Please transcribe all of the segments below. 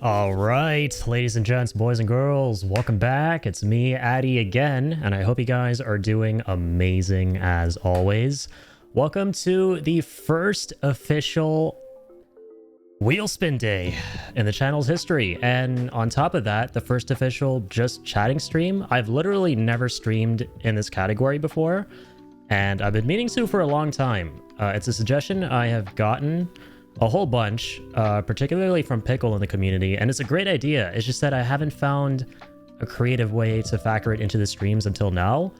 All right, ladies and gents, boys and girls, welcome back. It's me, Addy, again, and I hope you guys are doing amazing as always. Welcome to the first official Wheelspin Day in the channel's history. And on top of that, the first official just chatting stream. I've literally never streamed in this category before, and I've been meaning to for a long time. It's a suggestion I have gotten a whole bunch, particularly from Pickle in the community, and it's a great idea. It's just that I haven't found a creative way to factor it into the streams until now,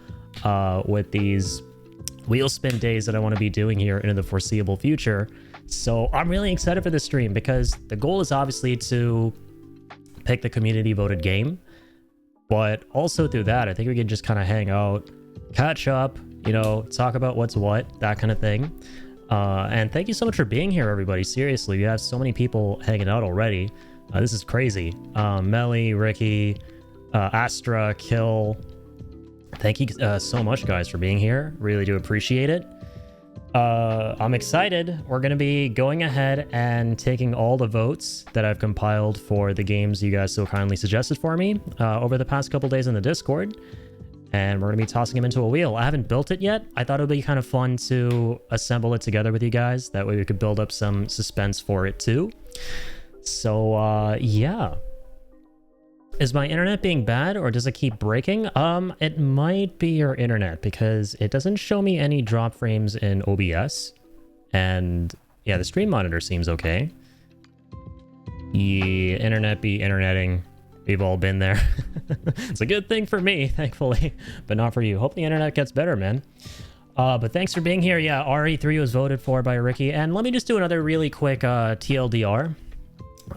with these wheel spin days that I want to be doing here in the foreseeable future. So I'm really excited for this stream because the goal is obviously to pick the community voted game, but also through that, I think we can just kind of hang out, catch up, you know, talk about what's what, that kind of thing. And thank you so much for being here, everybody. Seriously, we have so many people hanging out already. This is crazy. Melly, Ricky, Astra, Kill. Thank you so much, guys, for being here. Really do appreciate it. I'm excited. We're going to be going ahead and taking all the votes that I've compiled for the games you guys so kindly suggested for me over the past couple days in the Discord. And we're going to be tossing them into a wheel. I haven't built it yet. I thought it would be kind of fun to assemble it together with you guys. That way we could build up some suspense for it too. So, yeah. Is my internet being bad or does it keep breaking? It might be your internet because it doesn't show me any drop frames in OBS. And yeah, the stream monitor seems okay. Yeah, internet be interneting. We've all been there. It's a good thing for me, thankfully, but not for you. Hope the internet gets better, man. But thanks for being here. Yeah, RE3 was voted for by Ricky. And let me just do another really quick TLDR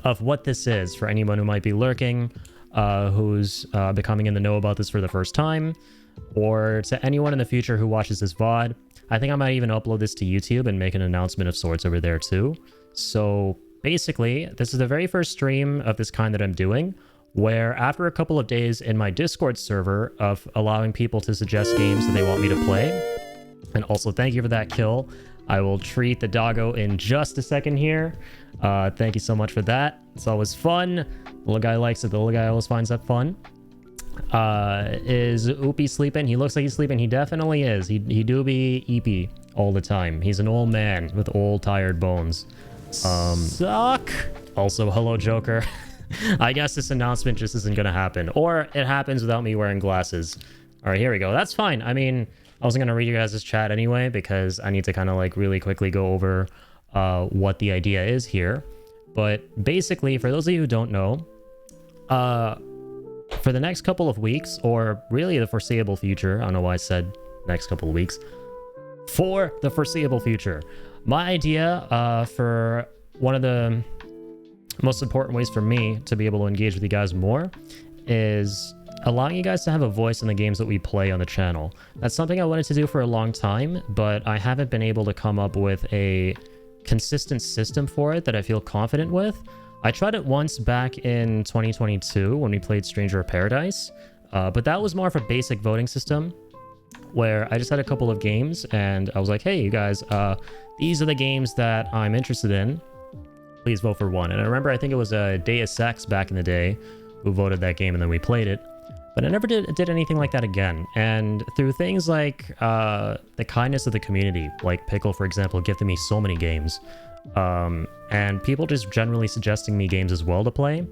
of what this is for anyone who might be lurking, who's becoming in the know about this for the first time, or to anyone in the future who watches this VOD. I think I might even upload this to YouTube and make an announcement of sorts over there too. So basically, this is the very first stream of this kind that I'm doing, where after a couple of days in my Discord server of allowing people to suggest games that they want me to play, and also thank you for that kill. I will treat the doggo in just a second here. Thank you so much for that. It's always fun. The little guy likes it. The little guy always finds that fun. Is Oopie sleeping? He looks like he's sleeping. He definitely is. He do be eepy all the time. He's an old man with old tired bones. Suck. Also, hello, Joker. I guess this announcement just isn't going to happen. Or it happens without me wearing glasses. All right, here we go. That's fine. I mean, I wasn't going to read you guys' chat anyway because I need to kind of like really quickly go over what the idea is here. But basically, for those of you who don't know, for the next couple of weeks, or really the foreseeable future, I don't know why I said next couple of weeks, for the foreseeable future, my idea for one of the most important ways for me to be able to engage with you guys more is allowing you guys to have a voice in the games that we play on the channel. That's something I wanted to do for a long time, but I haven't been able to come up with a consistent system for it that I feel confident with. I tried it once back in 2022 when we played Stranger of Paradise, but that was more of a basic voting system where I just had a couple of games and I was like, hey, you guys, these are the games that I'm interested in. Please vote for one. And I remember, I think it was Deus Ex back in the day who voted that game and then we played it. But I never did anything like that again. And through things like the kindness of the community, like Pickle, for example, gifted me so many games. And people just generally suggesting me games as well to play.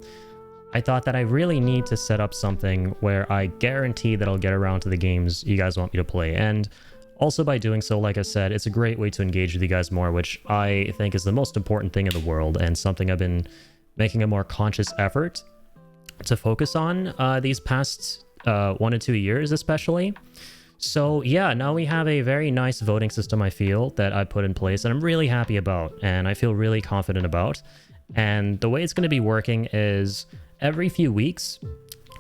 I thought that I really need to set up something where I guarantee that I'll get around to the games you guys want me to play. And also by doing so, like I said, it's a great way to engage with you guys more, which I think is the most important thing in the world and something I've been making a more conscious effort to focus on these past 1 to 2 years especially. So yeah, now we have a very nice voting system, I feel, that I put in place and I'm really happy about and I feel really confident about. And the way it's going to be working is every few weeks,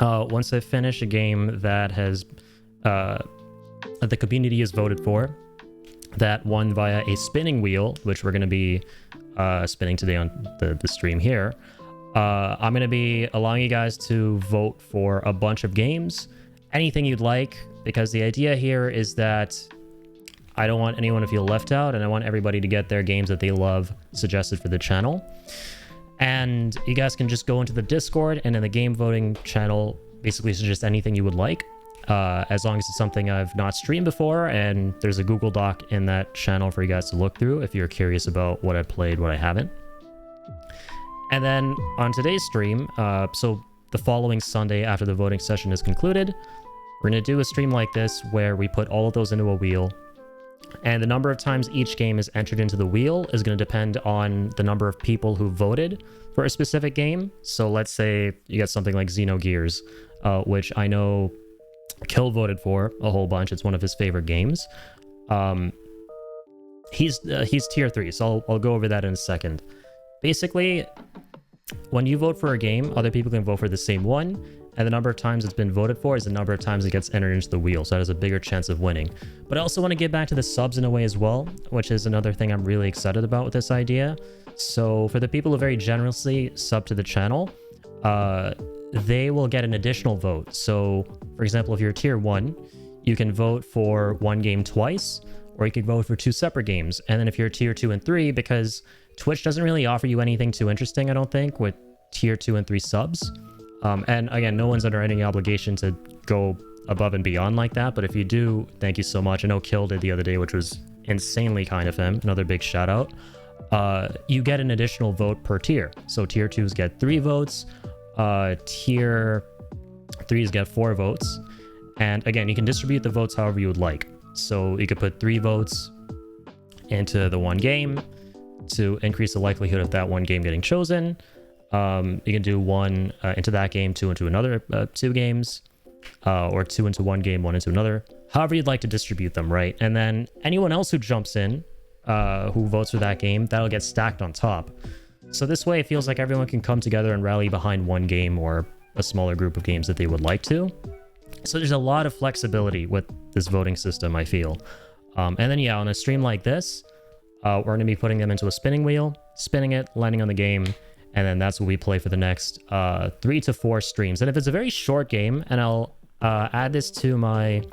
once I finish a game that has the community has voted for, that won via a spinning wheel, which we're going to be spinning today on the stream here. I'm going to be allowing you guys to vote for a bunch of games, anything you'd like, because the idea here is that I don't want anyone to feel left out and I want everybody to get their games that they love suggested for the channel. And you guys can just go into the Discord, and in the game voting channel, basically suggest anything you would like, as long as it's something I've not streamed before, and there's a Google Doc in that channel for you guys to look through if you're curious about what I played, what I haven't. And then on today's stream, so the following Sunday after the voting session is concluded, we're going to do a stream like this where we put all of those into a wheel, and the number of times each game is entered into the wheel is going to depend on the number of people who voted for a specific game. So let's say you get something like Xenogears, which I know Kill voted for a whole bunch. It's one of his favorite games. He's tier 3, so I'll go over that in a second. Basically, when you vote for a game, other people can vote for the same one, and the number of times it's been voted for is the number of times it gets entered into the wheel, so that has a bigger chance of winning. But I also want to get back to the subs in a way as well, which is another thing I'm really excited about with this idea. So for the people who very generously sub to the channel, they will get an additional vote. So for example, if you're tier 1, you can vote for one game twice, or you could vote for 2 separate games. And then if you're tier 2 and 3, because Twitch doesn't really offer you anything too interesting, I don't think, with tier 2 and 3 subs. And again, no one's under any obligation to go above and beyond like that, but if you do, thank you so much. I know Kill did the other day, which was insanely kind of him. Another big shout out. You get an additional vote per tier. So tier 2s get 3 votes, tier 3s get 4 votes. And again, you can distribute the votes however you would like. So you could put 3 votes into the one game to increase the likelihood of that one game getting chosen. You can do 1 into that game, 2 into another 2 games, or 2 into one game, 1 into another. However you'd like to distribute them, right? And then anyone else who jumps in, who votes for that game, that'll get stacked on top. So this way it feels like everyone can come together and rally behind one game or a smaller group of games that they would like to. So there's a lot of flexibility with this voting system, I feel. And then yeah, on a stream like this, we're going to be putting them into a spinning wheel, spinning it, landing on the game, and then that's what we play for the next 3 to 4 streams. And if it's a very short game, and I'll add this to my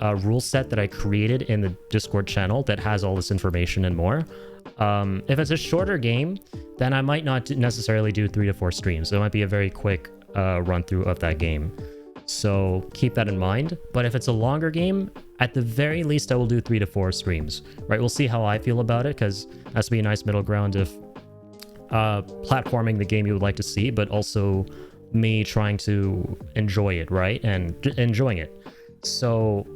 rule set that I created in the Discord channel that has all this information and more. If it's a shorter game, then I might not necessarily do 3 to 4 streams. It might be a very quick run through of that game. So keep that in mind. But if it's a longer game, at the very least, I will do 3 to 4 streams, right? We'll see how I feel about it, because it has to be a nice middle ground of platforming the game you would like to see, but also me trying to enjoy it, right? And enjoying it. So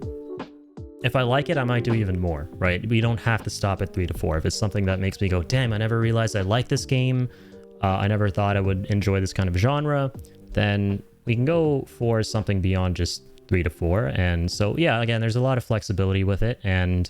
if I like it, I might do even more, right? We don't have to stop at 3 to 4. If it's something that makes me go, damn, I never realized I like this game, I never thought I would enjoy this kind of genre, then we can go for something beyond just 3 to 4. And so, yeah, again, there's a lot of flexibility with it. And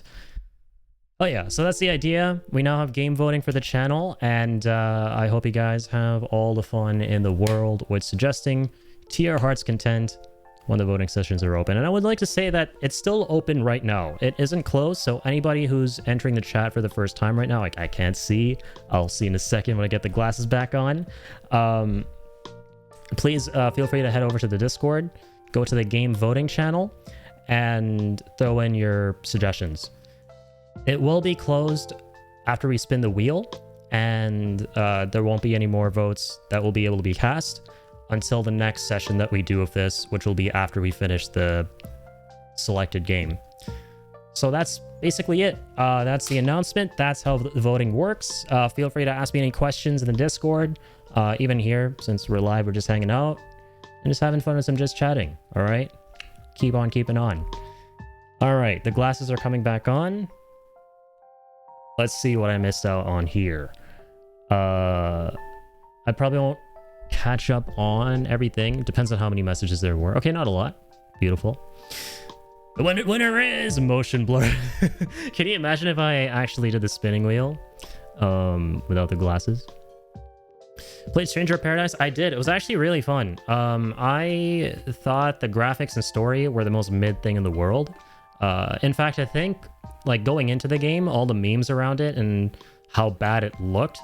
oh yeah, so that's the idea. We now have game voting for the channel, and I hope you guys have all the fun in the world with suggesting to your heart's content when the voting sessions are open. And I would like to say that it's still open right now. It isn't closed, so anybody who's entering the chat for the first time right now, I can't see. I'll see in a second when I get the glasses back on. Please feel free to head over to the Discord, go to the game voting channel, and throw in your suggestions. It will be closed after we spin the wheel, and there won't be any more votes that will be able to be cast until the next session that we do of this, which will be after we finish the selected game. So that's basically it. That's the announcement. That's how the voting works. Feel free to ask me any questions in the Discord. Even here, since we're live, we're just hanging out and just having fun with some just chatting. All right, keep on keeping on. All right, the glasses are coming back on. Let's see what I missed out on here. I probably won't catch up on everything. Depends on how many messages there were. Okay, not a lot. Beautiful. The winner is motion blur. Can you imagine if I actually did the spinning wheel without the glasses? Played Stranger of Paradise? I did. It was actually really fun. I thought the graphics and story were the most mid thing in the world. In fact, I think like going into the game, all the memes around it and how bad it looked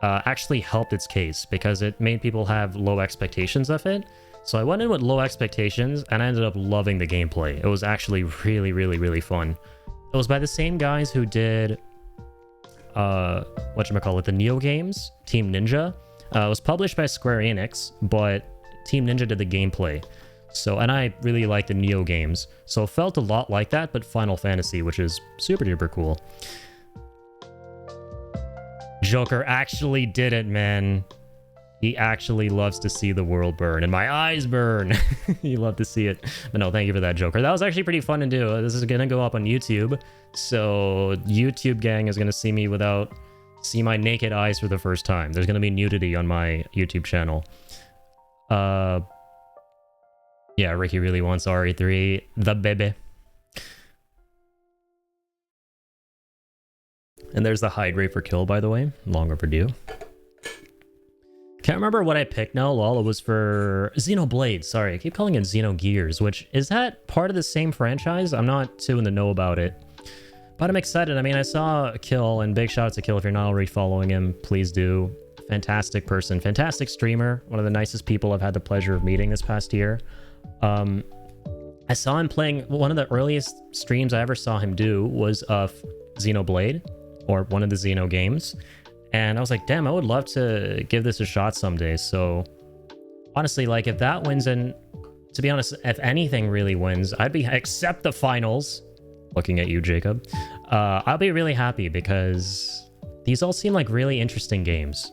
actually helped its case, because it made people have low expectations of it. So I went in with low expectations and I ended up loving the gameplay. It was actually really, really, really fun. It was by the same guys who did whatchamacallit, the Neo games, Team Ninja. It was published by Square Enix, but Team Ninja did the gameplay. So, and I really like the Neo games. So it felt a lot like that, but Final Fantasy, which is super duper cool. Joker actually did it, man. He actually loves to see the world burn, and my eyes burn. You love to see it. But no, thank you for that, Joker. That was actually pretty fun to do. This is gonna go up on YouTube, so YouTube gang is gonna see me see my naked eyes for the first time. There's gonna be nudity on my YouTube channel. Yeah, Ricky really wants RE3. The baby. And there's the hydrate for kill, by the way. Long overdue. Can't remember what I picked now, lol. It was for Xenoblade. Sorry, I keep calling it Xenogears, which is that part of the same franchise? I'm not too in the know about it. But I'm excited. I mean, I saw Kill, and big shout out to Kill. If you're not already following him, please do. Fantastic person, fantastic streamer. One of the nicest people I've had the pleasure of meeting this past year. I saw him playing, one of the earliest streams I ever saw him do was of Xenoblade, or one of the Xeno games. And I was like, damn, I would love to give this a shot someday. So honestly, like if that wins, and to be honest, if anything really wins, except the finals, looking at you, Jacob, I'll be really happy because these all seem like really interesting games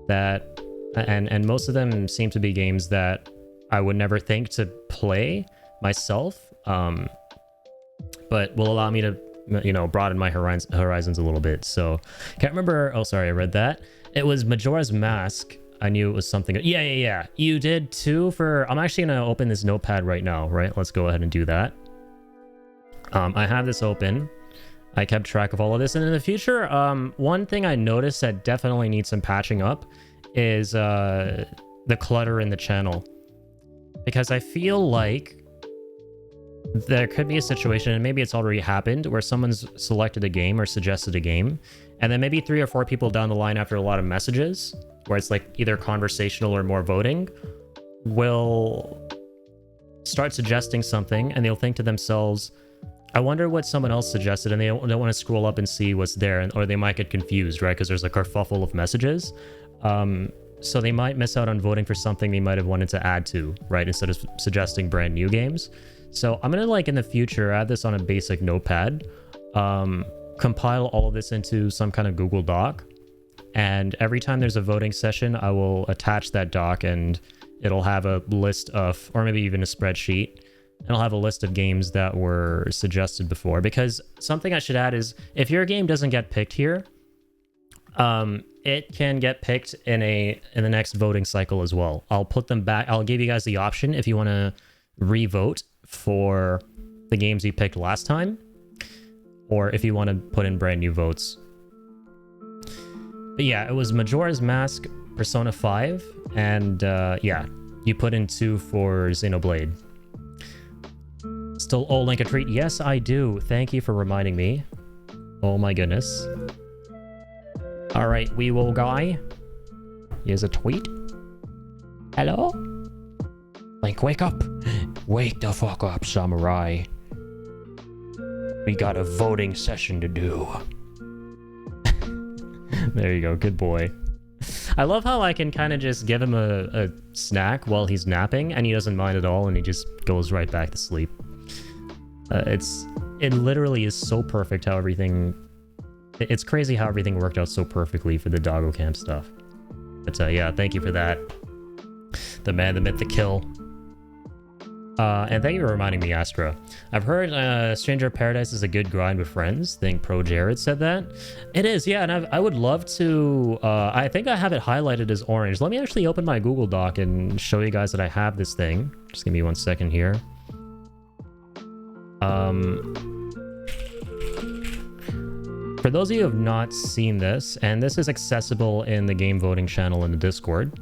that, and most of them seem to be games that I would never think to play myself, but will allow me to, you know, broaden my horizons a little bit. So can't remember. Oh, sorry, I read that. It was Majora's Mask. I knew it was something. Yeah. You did too for... I'm actually going to open this notepad right now, right? Let's go ahead and do that. I have this open. I kept track of all of this. And in the future, one thing I noticed that definitely needs some patching up is the clutter in the channel. Because I feel like there could be a situation, and maybe it's already happened, where someone's selected a game or suggested a game, and then maybe 3 or 4 people down the line after a lot of messages, where it's like either conversational or more voting, will start suggesting something, and they'll think to themselves, I wonder what someone else suggested, and they don't want to scroll up and see what's there, or they might get confused, right? Because there's a kerfuffle of messages. So they might miss out on voting for something they might have wanted to add to, right? Instead of suggesting brand new games. So I'm gonna, like, in the future, add this on a basic notepad, compile all of this into some kind of Google Doc, and every time there's a voting session, I will attach that doc, and it'll have a list of, or maybe even a spreadsheet, and I'll have a list of games that were suggested before. Because something I should add is, if your game doesn't get picked here, it can get picked in the next voting cycle as well. I'll put them back. I'll give you guys the option if you want to re-vote for the games you picked last time, or if you want to put in brand new votes. But yeah, it was Majora's Mask, Persona 5, and yeah, you put in 2 for Xenoblade. Still owe Link a treat? Yes, I do. Thank you for reminding me. Oh my goodness. Alright, we will guy. Here's a tweet. Hello? Link, wake up. Wake the fuck up, samurai. We got a voting session to do. There you go, good boy. I love how I can kind of just give him a snack while he's napping, and he doesn't mind at all, and he just goes right back to sleep. It literally is so perfect how everything... It's crazy how everything worked out so perfectly for the Doggo Camp stuff. But yeah, thank you for that. The man, the myth, the kill. And thank you for reminding me, Astra. I've heard Stranger of Paradise is a good grind with friends. I think Pro Jared said that. It is, yeah, and I would love to... I think I have it highlighted as orange. Let me actually open my Google Doc and show you guys that I have this thing. Just give me 1 second here. For those of you who have not seen this, and this is accessible in the game voting channel in the Discord,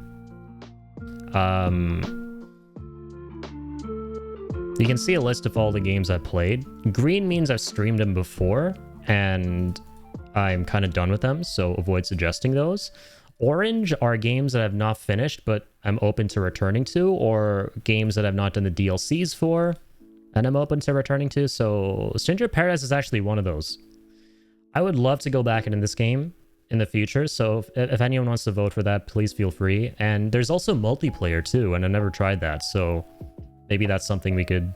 you can see a list of all the games I've played. Green means I've streamed them before, and I'm kind of done with them, so avoid suggesting those. Orange are games that I've not finished, but I'm open to returning to, or games that I've not done the DLCs for, and I'm open to returning to, so Stranger of Paradise is actually one of those. I would love to go back into this game in the future. So if anyone wants to vote for that, please feel free. And there's also multiplayer too, and I never tried that. So maybe that's something we could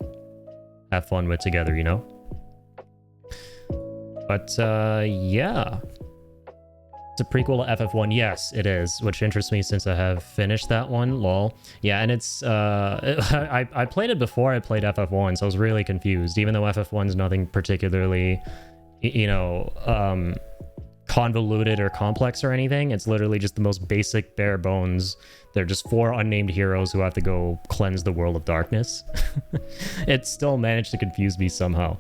have fun with together, you know? But yeah. It's a prequel to FF1. Yes, it is, which interests me since I have finished that one. Lol. Yeah, and it's I played it before I played FF1, so I was really confused. Even though FF1's nothing particularly, you know, convoluted or complex or anything. It's literally just the most basic bare bones. They're just 4 unnamed heroes who have to go cleanse the world of darkness. It still managed to confuse me somehow.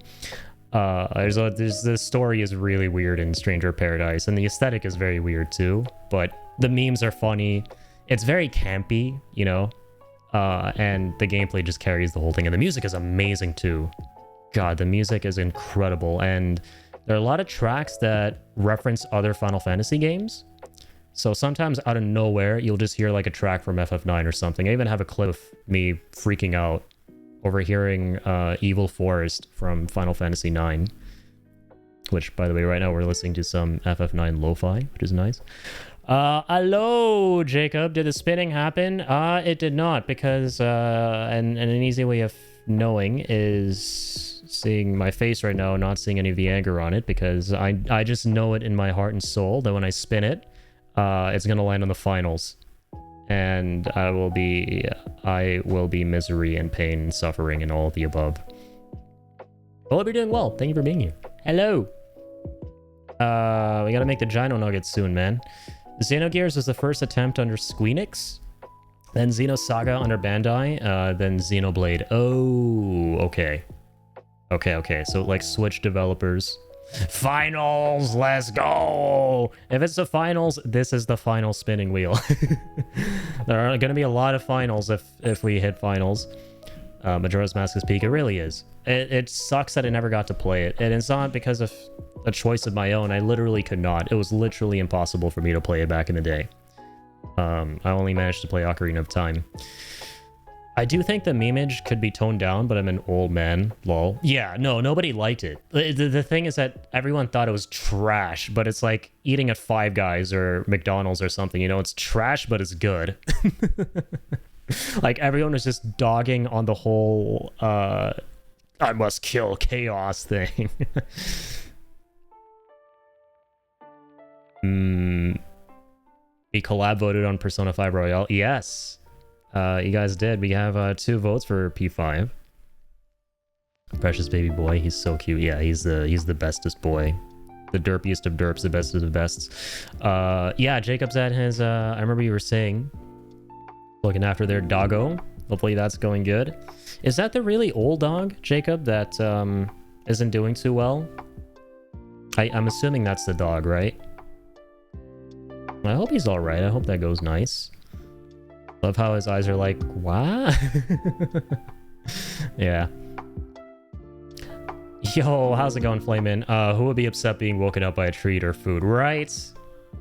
The story is really weird in Stranger of Paradise, and the aesthetic is very weird too, but the memes are funny. It's very campy, you know, and the gameplay just carries the whole thing, and the music is amazing too. God, the music is incredible, and there are a lot of tracks that reference other Final Fantasy games. So sometimes out of nowhere, you'll just hear like a track from FF9 or something. I even have a clip of me freaking out overhearing Evil Forest from Final Fantasy IX, which, by the way, right now we're listening to some FF9 lo-fi, which is nice. Hello, Jacob. Did the spinning happen? It did not, because and an easy way of knowing is seeing my face right now, not seeing any of the anger on it, because I just know it in my heart and soul that when I spin it, it's gonna land on the finals. And I will be misery and pain and suffering and all of the above. Well, hope you're doing well. Thank you for being here. Hello. We gotta make the Gino Nuggets soon, man. Xenogears was the first attempt under Squeenix, then Xenosaga under Bandai, then Xenoblade. Oh, okay. Okay. So like Switch developers. Finals, let's go. If it's the finals, this is the final spinning wheel. There are going to be a lot of finals if we hit finals. Majora's Mask is peak. It really is. It sucks that I never got to play it, and it's not because of a choice of my own. I literally could not. It was literally impossible for me to play it back in the day. I only managed to play Ocarina of Time. I do think the memeage could be toned down, but I'm an old man. Lol. Yeah, no, nobody liked it. The thing is that everyone thought it was trash, but it's like eating at Five Guys or McDonald's or something. You know, it's trash, but it's good. Like, everyone was just dogging on the whole, I must kill chaos thing. We collab voted on Persona 5 Royale. Yes. You guys did. We have 2 votes for P5. Precious baby boy. He's so cute. Yeah, he's the bestest boy. The derpiest of derps, the best of the bests. Yeah, Jacob's at his, I remember you were saying, looking after their doggo. Hopefully that's going good. Is that the really old dog, Jacob, that isn't doing too well? I'm assuming that's the dog, right? I hope he's alright. I hope that goes nice. Love how his eyes are like, what? Yeah. Yo, how's it going, Flamin'? Who would be upset being woken up by a treat or food, right?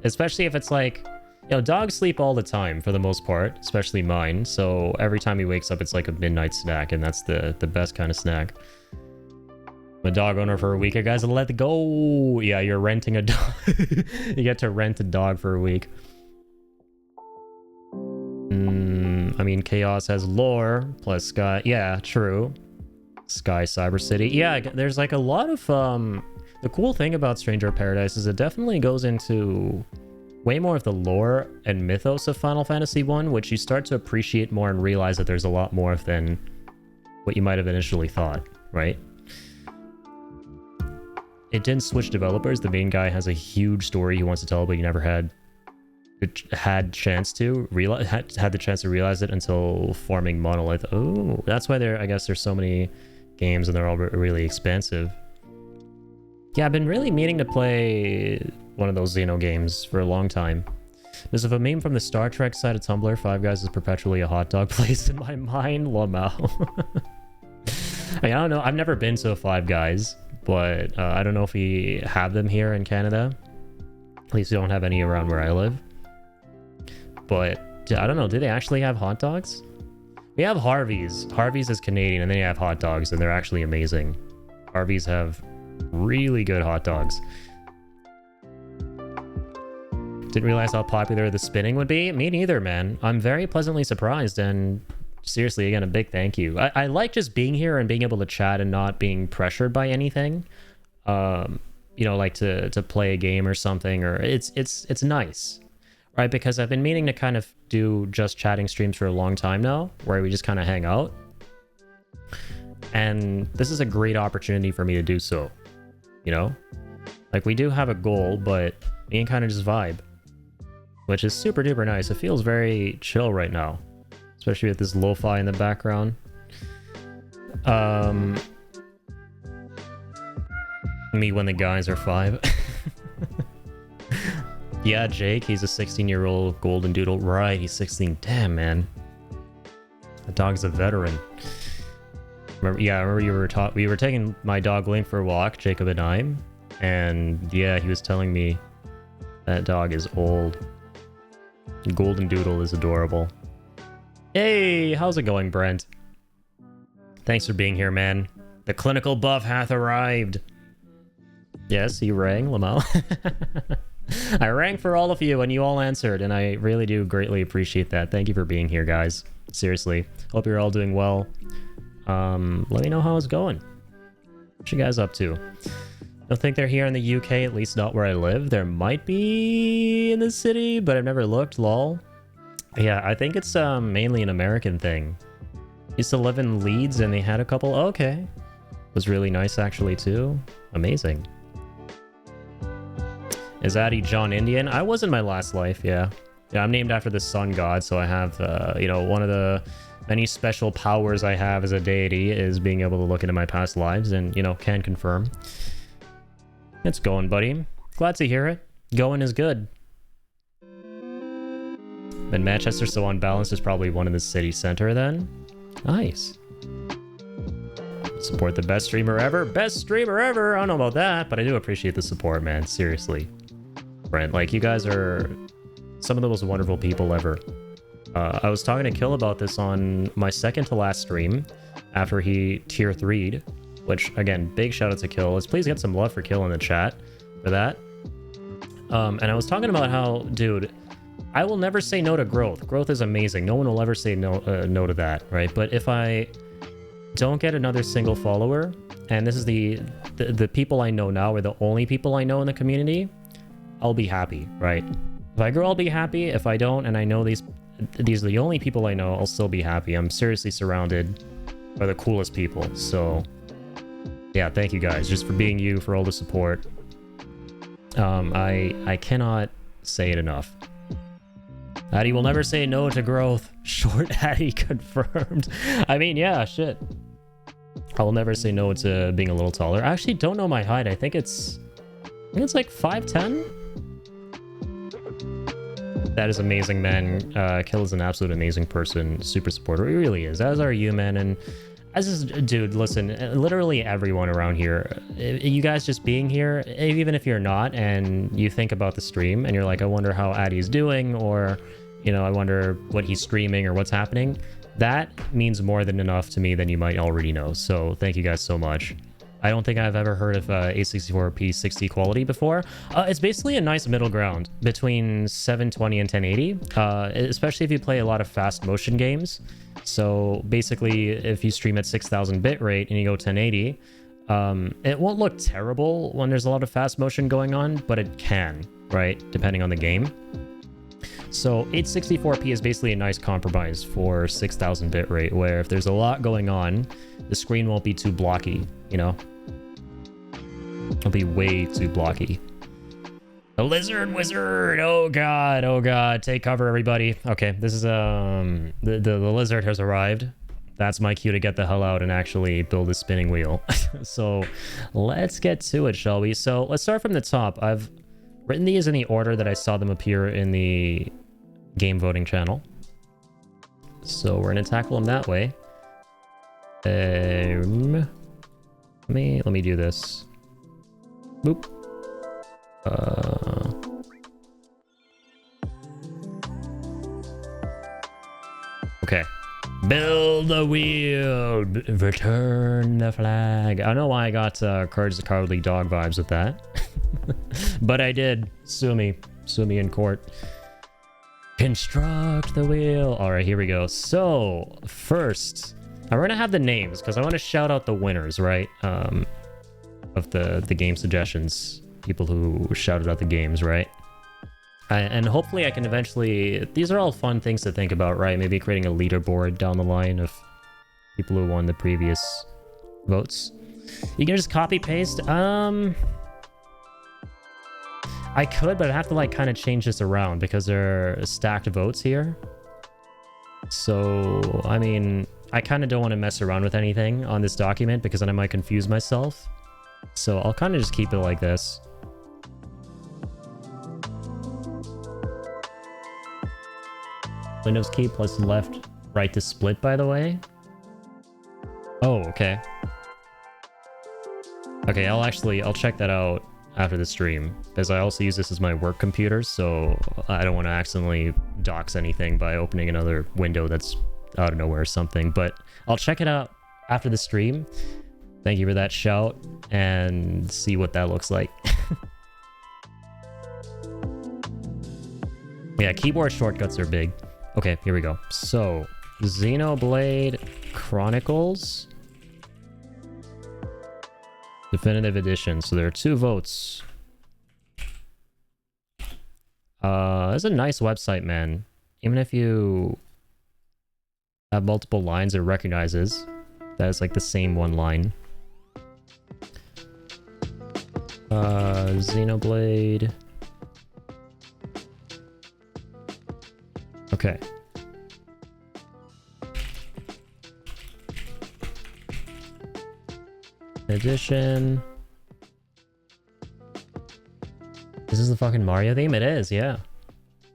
Especially if it's like, you know, dogs sleep all the time for the most part, especially mine. So every time he wakes up, it's like a midnight snack, and that's the best kind of snack. I'm a dog owner for a week. You guys let go. Yeah, you're renting a dog. You get to rent a dog for a week. I mean, Chaos has lore, plus Sky. Yeah, true. Sky Cyber City. Yeah, there's like a lot of... The cool thing about Stranger of Paradise is it definitely goes into way more of the lore and mythos of Final Fantasy 1, which you start to appreciate more and realize that there's a lot more than what you might have initially thought, right? It didn't switch developers. The main guy has a huge story he wants to tell, but he never had the chance to realize it until forming Monolith. Oh, that's why I guess there's so many games and they're all really expansive. Yeah, I've been really meaning to play one of those Xeno games for a long time. There's a meme from the Star Trek side of Tumblr. Five Guys is perpetually a hot dog place in my mind. Lamau. I mean, I don't know. I've never been to a Five Guys, but I don't know if we have them here in Canada. At least we don't have any around where I live. But I don't know. Do they actually have hot dogs? We have Harvey's. Harvey's is Canadian, and they have hot dogs, and they're actually amazing. Harvey's have really good hot dogs. Didn't realize how popular the spinning would be. Me neither, man. I'm very pleasantly surprised, and seriously, again, a big thank you. I like just being here and being able to chat and not being pressured by anything. You know, like to play a game or something, or it's nice, right? Because I've been meaning to kind of do just chatting streams for a long time now, where we just kind of hang out. And this is a great opportunity for me to do so, you know? Like, we do have a goal, but me and kind of just vibe, which is super duper nice. It feels very chill right now, especially with this lo-fi in the background. Me when the guys are 5. Yeah, Jake, he's a 16-year-old golden doodle. Right, he's 16. Damn, man. The dog's a veteran. Remember, yeah, I remember we were taking my dog Link for a walk, Jacob and I, and yeah, he was telling me that dog is old. Golden Doodle is adorable. Hey, how's it going, Brent? Thanks for being here, man. The clinical buff hath arrived. Yes, he rang, Lamel. I rang for all of you, and you all answered, and I really do greatly appreciate that. Thank you for being here, guys. Seriously. Hope you're all doing well. Let me know how it's going. What you guys up to? Don't think they're here in the UK, at least not where I live. There might be in the city, but I've never looked, lol. Yeah, I think it's mainly an American thing. Used to live in Leeds and they had a couple. Oh, okay. Was really nice actually too. Amazing. Is Addy John Indian? I was in my last life, yeah. Yeah, I'm named after the sun god, so I have, you know, one of the many special powers I have as a deity is being able to look into my past lives and, you know, can confirm. It's going, buddy. Glad to hear it. Going is good. And Manchester, so on balance, is probably one in the city center then. Nice. Support the best streamer ever. Best streamer ever! I don't know about that, but I do appreciate the support, man. Seriously. Brent, like, you guys are some of the most wonderful people ever. I was talking to Kill about this on my second to last stream after he tier 3'd, which, again, big shout out to Kill. Let's please get some love for Kill in the chat for that. And I was talking about how, dude, I will never say no to growth. Growth is amazing. No one will ever say no to that, right? But if I don't get another single follower, and this is the people I know now are the only people I know in the community, I'll be happy, right? If I grow, I'll be happy. If I don't, and I know these are the only people I know, I'll still be happy. I'm seriously surrounded by the coolest people. So yeah, thank you guys just for being you, for all the support. I cannot say it enough. Addy will never say no to growth. Short Addy confirmed. I mean, yeah, shit. I will never say no to being a little taller. I actually don't know my height. I think it's like 5'10". That is amazing, man. Kill is an absolute amazing person. Super supporter. He really is. As are you, man. And as is, dude, listen, literally everyone around here, you guys just being here, even if you're not, and you think about the stream and you're like, I wonder how Addy's doing, or, you know, I wonder what he's streaming or what's happening. That means more than enough to me than you might already know. So thank you guys so much. I don't think I've ever heard of A64p 60 quality before. It's basically a nice middle ground between 720 and 1080, especially if you play a lot of fast motion games. So basically, if you stream at 6000 bitrate and you go 1080, it won't look terrible when there's a lot of fast motion going on, but it can, right? Depending on the game. So 864p is basically a nice compromise for 6000 bitrate, where if there's a lot going on, the screen won't be too blocky, you know? It'll be way too blocky. The lizard wizard! Oh god, oh god. Take cover, everybody. Okay, this is, the lizard has arrived. That's my cue to get the hell out and actually build a spinning wheel. So let's get to it, shall we? So let's start from the top. I've written these in the order that I saw them appear in the game voting channel. So we're gonna tackle them that way. Let me do this. Boop. Okay. Build the wheel. Return the flag. I don't know why I got Courage the Cowardly Dog vibes with that. But I did. Sue me. Sue me in court. Construct the wheel. All right, here we go. So first, I'm gonna have the names because I want to shout out the winners, right? Of the game suggestions, people who shouted out the games, right? And hopefully I can eventually. These are all fun things to think about, right? Maybe creating a leaderboard down the line of people who won the previous votes. You can just copy paste. I could, but I'd have to like kind of change this around because there are stacked votes here. So, I mean, I kind of don't want to mess around with anything on this document because then I might confuse myself. So I'll kind of just keep it like this. Windows key plus left, right to split, by the way. Oh, okay. Okay, I'll check that out after the stream, because I also use this as my work computer, so I don't want to accidentally dox anything by opening another window that's out of nowhere or something, but I'll check it out after the stream. Thank you for that shout, and see what that looks like. Yeah, keyboard shortcuts are big. Okay, here we go. So, Xenoblade Chronicles Definitive Edition. So there are 2 votes. It's a nice website, man. Even if you have multiple lines, it recognizes that it's like the same one line. Xenoblade. Okay. Edition. This is the fucking Mario theme? It is, yeah.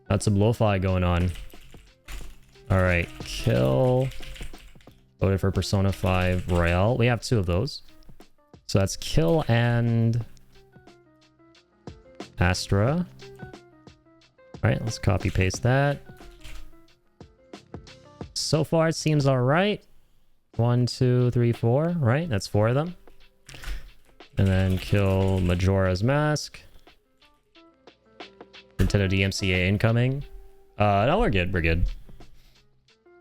Got some lo-fi going on. Alright, kill. Voted for Persona 5 Royale. We have 2 of those. So that's kill and Astra. Alright, let's copy paste that. So far it seems alright. 1, 2, 3, 4, right? That's 4 of them. And then kill Majora's Mask. Nintendo DMCA incoming. No, we're good. We're good.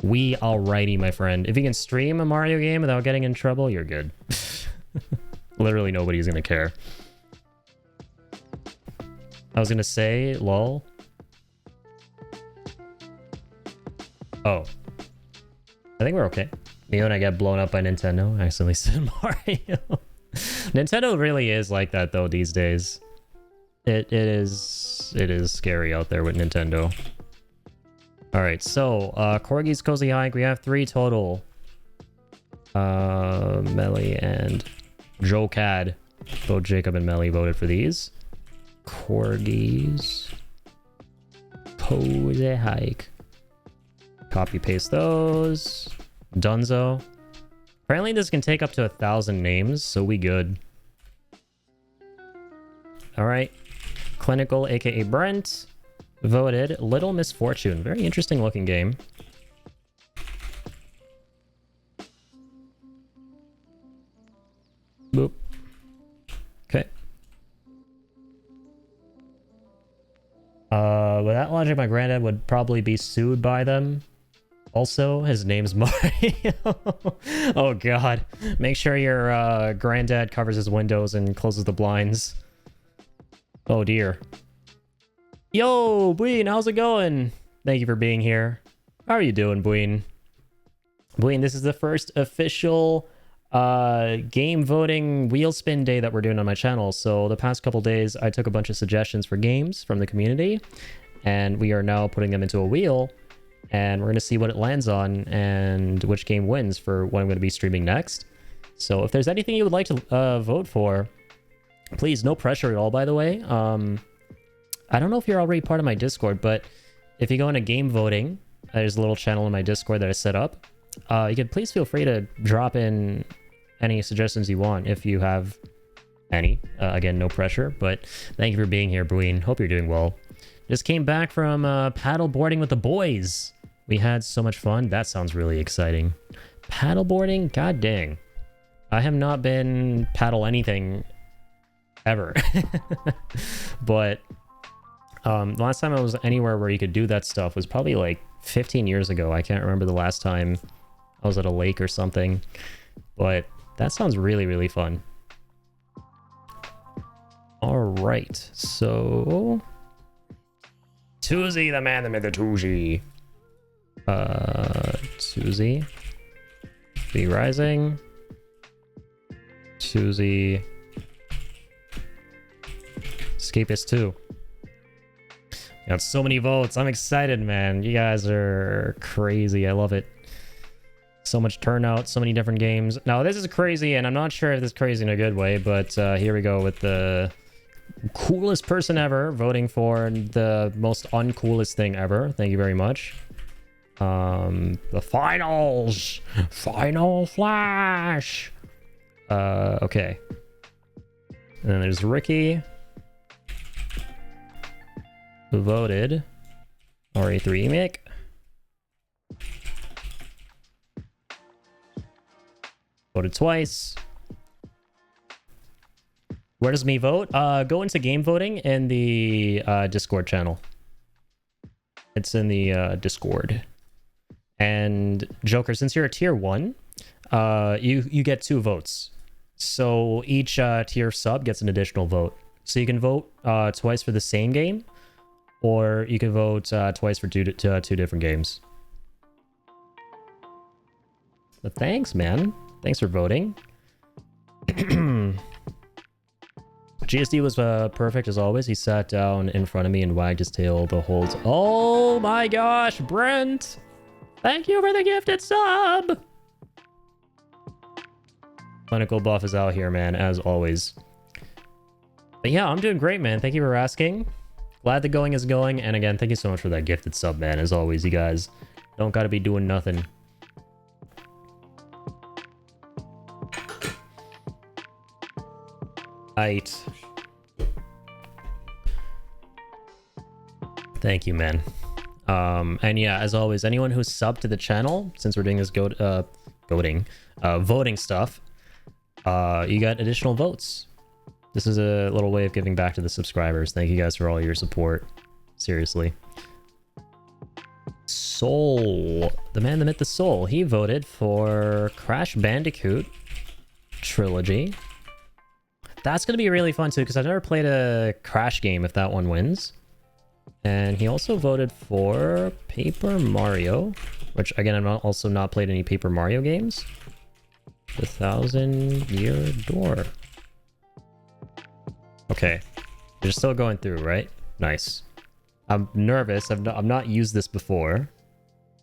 We alrighty, my friend. If you can stream a Mario game without getting in trouble, you're good. Literally nobody's gonna care. I was gonna say, lol. Oh. I think we're okay. Me when I get blown up by Nintendo, I accidentally said Mario. Nintendo really is like that though these days. It is scary out there with Nintendo. Alright, so Corgi's Cozy Hike, we have 3 total. Melly and Joe Cad. Both Jacob and Melly voted for these. Corgi's Cozy Hike. Copy paste those. Dunzo. Apparently this can take up to 1,000 names, so we good. Alright. Clinical, aka Brent, voted Little Misfortune. Very interesting looking game. Boop. Okay. With that logic, my granddad would probably be sued by them. Also, his name's Mario. Oh god. Make sure your granddad covers his windows and closes the blinds. Oh dear. Yo, Buin, how's it going? Thank you for being here. How are you doing, Buin? Buin, this is the first official game voting wheel spin day that we're doing on my channel. So the past couple days, I took a bunch of suggestions for games from the community, and we are now putting them into a wheel, and we're going to see what it lands on and which game wins for what I'm going to be streaming next. So if there's anything you would like to vote for, please, no pressure at all, by the way. I don't know if you're already part of my Discord, but if you go into game voting, there's a little channel in my Discord that I set up. You can please feel free to drop in any suggestions you want if you have any. Again, no pressure, but thank you for being here, Buin. Hope you're doing well. Just came back from paddle boarding with the boys. We had so much fun. That sounds really exciting. Paddle boarding? God dang. I have not been paddle anything ever. But The last time I was anywhere where you could do that stuff was probably like 15 years ago. I can't remember the last time I was at a lake or something, but that sounds really, really fun. All right, so Tuzi, the man, the myth, the Tuzi. Tuzi. Be Rising. Tuzi. Escapist 2. Got so many votes. I'm excited, man. You guys are crazy. I love it. So much turnout, so many different games. Now, this is crazy, and I'm not sure if this is crazy in a good way, but here we go with the coolest person ever voting for the most uncoolest thing ever. Thank you very much. The finals. Final Flash. Okay. And then there's Ricky, who voted RE3 Mick. Voted twice. Where does me vote? Go into game voting in the Discord channel. It's in the Discord. And Joker, since you're a tier 1, you get 2 votes. So each tier sub gets an additional vote. So you can vote twice for the same game, or you can vote twice for two different games. But thanks, man. Thanks for voting. GSD was perfect as always. He sat down in front of me and wagged his tail the whole time. Oh my gosh, Brent! Thank you for the gifted sub! Clinical buff is out here, man, as always. But yeah, I'm doing great, man. Thank you for asking. Glad the going is going. And again, thank you so much for that gifted sub, man. As always, you guys don't gotta be doing nothing. Right. Thank you, man. And yeah, as always, anyone who's subbed to the channel, since we're doing this voting stuff, you got additional votes. This is a little way of giving back to the subscribers. Thank you guys for all your support. Seriously. Soul, the man, the myth, the soul. He voted for Crash Bandicoot Trilogy. That's going to be really fun too, because I've never played a Crash game if that one wins. And he also voted for Paper Mario, which again, I'm also not played any Paper Mario games. The 1,000-Year Door. Okay, you're still going through, right? Nice. I'm nervous. I've not used this before.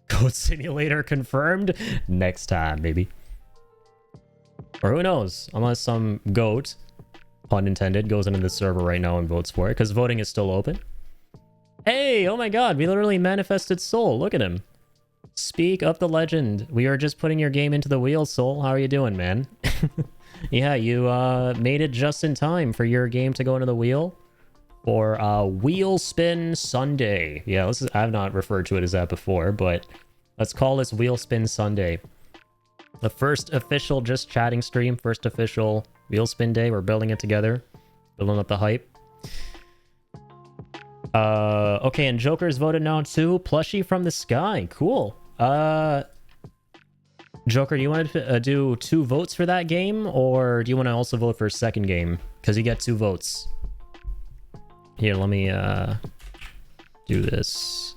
Goat Simulator confirmed. Next time, maybe. Or who knows? Unless some goat, pun intended, goes into the server right now and votes for it, because voting is still open. Hey, oh my god, we literally manifested Soul. Look at him. Speak of the legend. We are just putting your game into the wheel, Soul. How are you doing, man? Yeah, you made it just in time for your game to go into the wheel for Wheel Spin Sunday. Yeah, I've not referred to it as that before, but let's call this Wheel Spin Sunday. The first official Just Chatting stream, first official Wheel Spin Day. We're building it together, building up the hype. Okay, and Joker's voted now too. Plushie from the Sky. Cool. Joker, do you want to do 2 votes for that game, or do you want to also vote for a second game? Because you get 2 votes. Here, let me do this.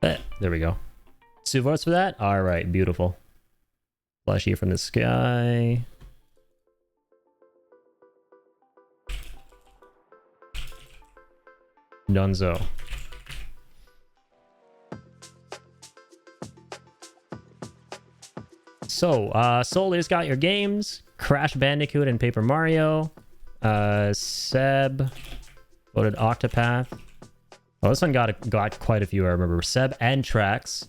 There we go. 2 votes for that? Alright, beautiful. Plushie from the Sky. Dunzo. So, Solar's got your games. Crash Bandicoot and Paper Mario. Seb voted Octopath. Oh, this one got quite a few, I remember. Seb and Trax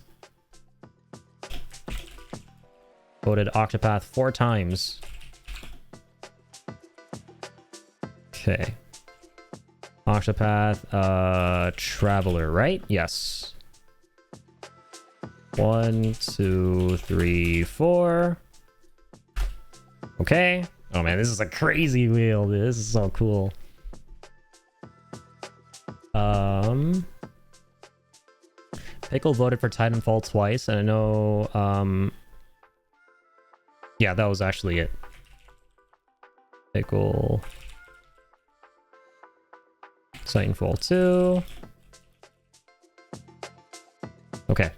voted Octopath 4 times. Okay. Octopath, Traveler, right? Yes. 1, 2, 3, 4. Okay. Oh man, this is a crazy wheel, dude. This is so cool. Pickle voted for Titanfall twice, and I know, yeah, that was actually it. Pickle. Titanfall 2. Okay.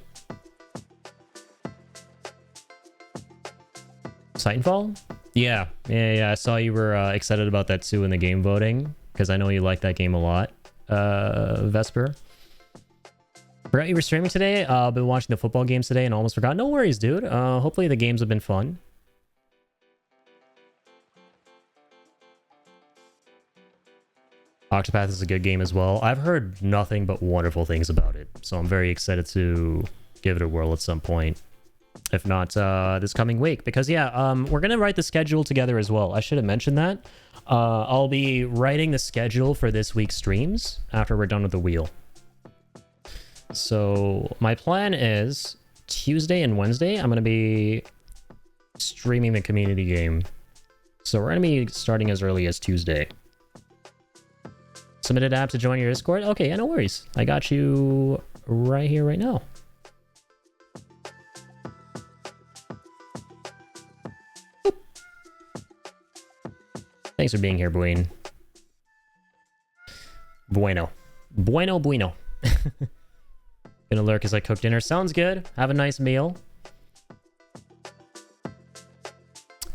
Titanfall? Yeah. I saw you were excited about that too in the game voting, because I know you like that game a lot, Vesper. Forgot you were streaming today. Been watching the football games today and almost forgot. No worries, dude. Hopefully the games have been fun. Octopath is a good game as well. I've heard nothing but wonderful things about it, so I'm very excited to give it a whirl at some point. If not this coming week, because yeah, we're gonna write the schedule together as well. I should have mentioned that. I'll be writing the schedule for this week's streams after we're done with the wheel. So my plan is Tuesday and Wednesday, I'm gonna be streaming the community game. So we're gonna be starting as early as Tuesday. Submitted app to join your Discord? Okay, yeah, no worries. I got you right here, right now. Boop. Thanks for being here, Buin. Bueno. Bueno. Gonna lurk as I cook dinner. Sounds good. Have a nice meal.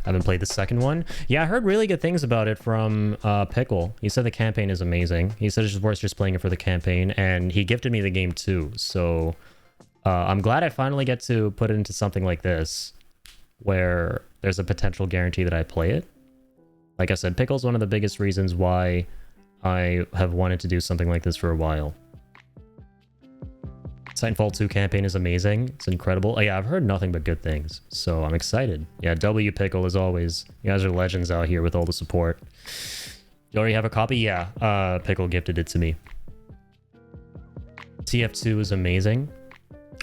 Haven't played the second one. Yeah, I heard really good things about it from Pickle. He said the campaign is amazing. He said it's worth just playing it for the campaign, and he gifted me the game too. So I'm glad I finally get to put it into something like this, where there's a potential guarantee that I play it. Like I said, Pickle's one of the biggest reasons why I have wanted to do something like this for a while. Titanfall 2 campaign is amazing. It's incredible. Oh, yeah, I've heard nothing but good things, so I'm excited. Yeah, W Pickle, as always. You guys are legends out here with all the support. You already have a copy? Yeah, Pickle gifted it to me. TF2 is amazing.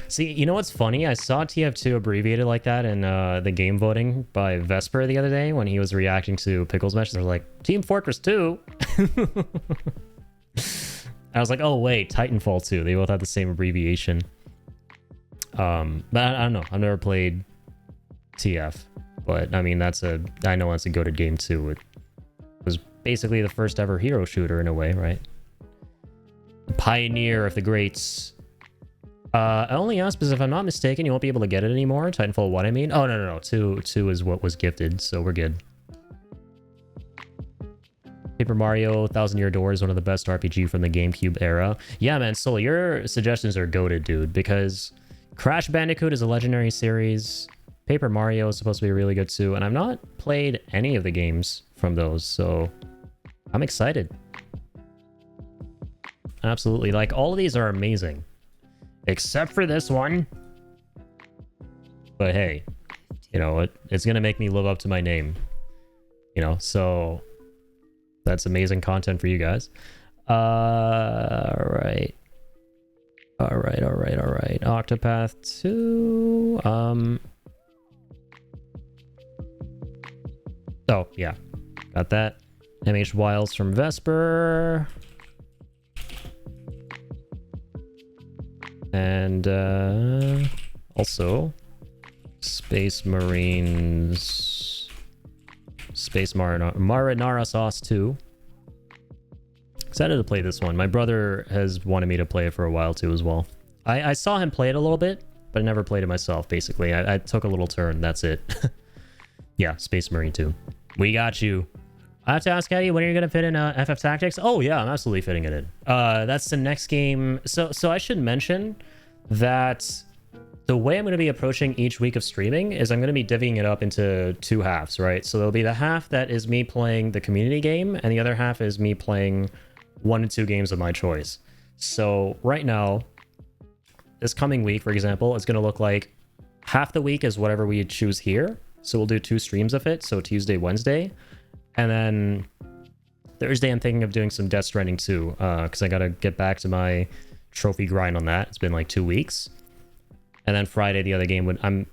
See, you know what's funny? I saw TF2 abbreviated like that in the game voting by Vesper the other day when he was reacting to Pickle's message. They're like, Team Fortress 2! I was like, oh wait, Titanfall 2. They both have the same abbreviation. But I don't know. I've never played TF. But I mean, I know that's a goated game too. It was basically the first ever hero shooter in a way, right? The pioneer of the greats. I only asked because if I'm not mistaken, you won't be able to get it anymore. Titanfall 1, I mean. Oh, no. 2 is what was gifted, so we're good. Paper Mario Thousand Year Door is one of the best RPG from the GameCube era. Yeah, man, Soul, your suggestions are goated, dude, because Crash Bandicoot is a legendary series. Paper Mario is supposed to be really good too, and I've not played any of the games from those, so I'm excited. Absolutely. Like, all of these are amazing. Except for this one. But hey, you know, it's gonna make me live up to my name. You know, so that's amazing content for you guys. Alright. Octopath 2. Oh, yeah. Got that. MH Wiles from Vesper. And also Space Marines, Space Marinara Sauce 2. Excited to play this one. My brother has wanted me to play it for a while too as well. I saw him play it a little bit, but I never played it myself, basically. I took a little turn, that's it. Yeah, Space Marine 2. We got you. I have to ask Eddie, when are you going to fit in FF Tactics? Oh yeah, I'm absolutely fitting it in. That's the next game. So I should mention that the way I'm going to be approaching each week of streaming is I'm going to be divvying it up into 2 halves, right? So there'll be the half that is me playing the community game, and the other half is me playing 1 to 2 games of my choice. So right now, this coming week, for example, is going to look like half the week is whatever we choose here. So we'll do 2 streams of it, so Tuesday, Wednesday. And then Thursday, I'm thinking of doing some Death Stranding too, because I got to get back to my trophy grind on that. It's been like 2 weeks. And then Friday, the other game, I'm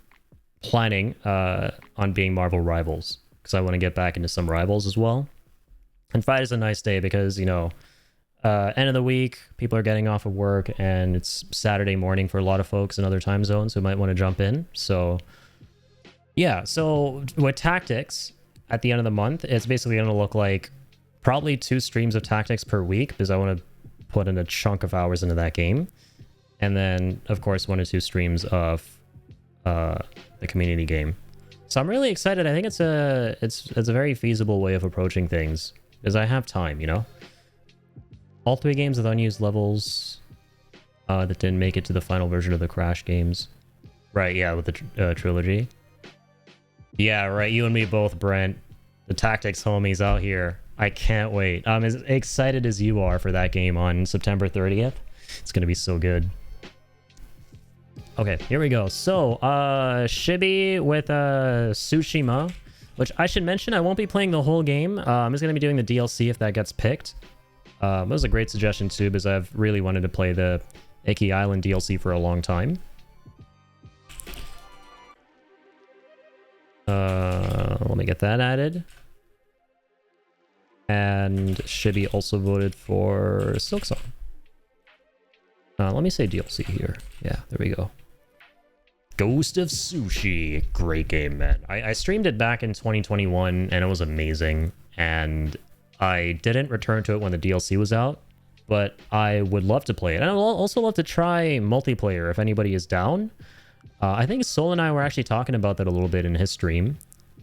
planning on being Marvel Rivals. because I want to get back into some rivals as well. And Friday's a nice day because, you know, end of the week, people are getting off of work, and it's Saturday morning for a lot of folks in other time zones who might want to jump in. So yeah, so with Tactics at the end of the month, it's basically going to look like probably 2 streams of Tactics per week, because I want to put in a chunk of hours into that game. And then, of course, 1 or 2 streams of the community game. So I'm really excited. I think it's a very feasible way of approaching things, because I have time, you know? All 3 games with unused levels that didn't make it to the final version of the Crash games. Right, yeah, with the trilogy. Yeah, right, you and me both, Brent. The Tactics homies out here. I can't wait. I'm as excited as you are for that game on September 30th. It's going to be so good. Okay, here we go. So, Chibi with Tsushima, which I should mention, I won't be playing the whole game. I'm just going to be doing the DLC if that gets picked. That was a great suggestion too, because I've really wanted to play the Iki Island DLC for a long time. Let me get that added. And Chibi also voted for Silksong. Let me say DLC here. Yeah, there we go. Ghost of Sushi. Great game, man. I streamed it back in 2021, and it was amazing. And I didn't return to it when the DLC was out, but I would love to play it. And I'd also love to try multiplayer if anybody is down. I think Soul and I were actually talking about that a little bit in his stream.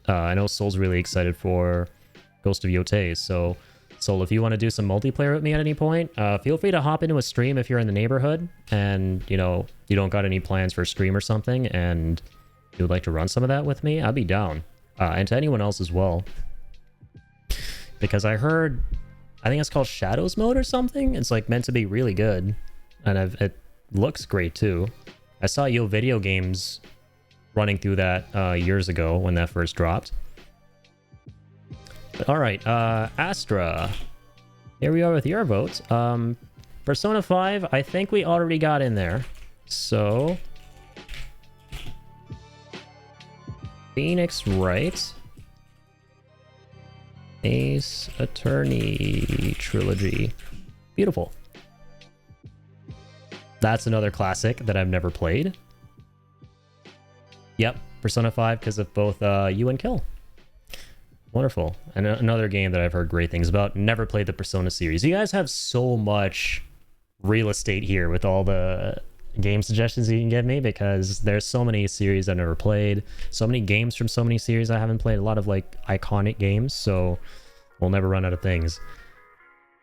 I know Soul's really excited for Ghost of Yotei, so Soul, if you want to do some multiplayer with me at any point, feel free to hop into a stream if you're in the neighborhood and, you know, you don't got any plans for a stream or something and you would like to run some of that with me, I'd be down. And to anyone else as well. Because I heard, I think it's called Shadows Mode or something. It's like meant to be really good. And it looks great too. I saw Yo Video Games running through that years ago when that first dropped. But all right, Astra. Here we are with your votes. Persona 5, I think we already got in there. So Phoenix Wright. Ace Attorney trilogy. Beautiful. That's another classic that I've never played. Yep, Persona 5 because of both you and Kill. Wonderful. And another game that I've heard great things about. Never played the Persona series. You guys have so much real estate here with all the game suggestions you can give me, because there's so many series I've never played, so many games from so many series I haven't played, a lot of like iconic games, so we'll never run out of things.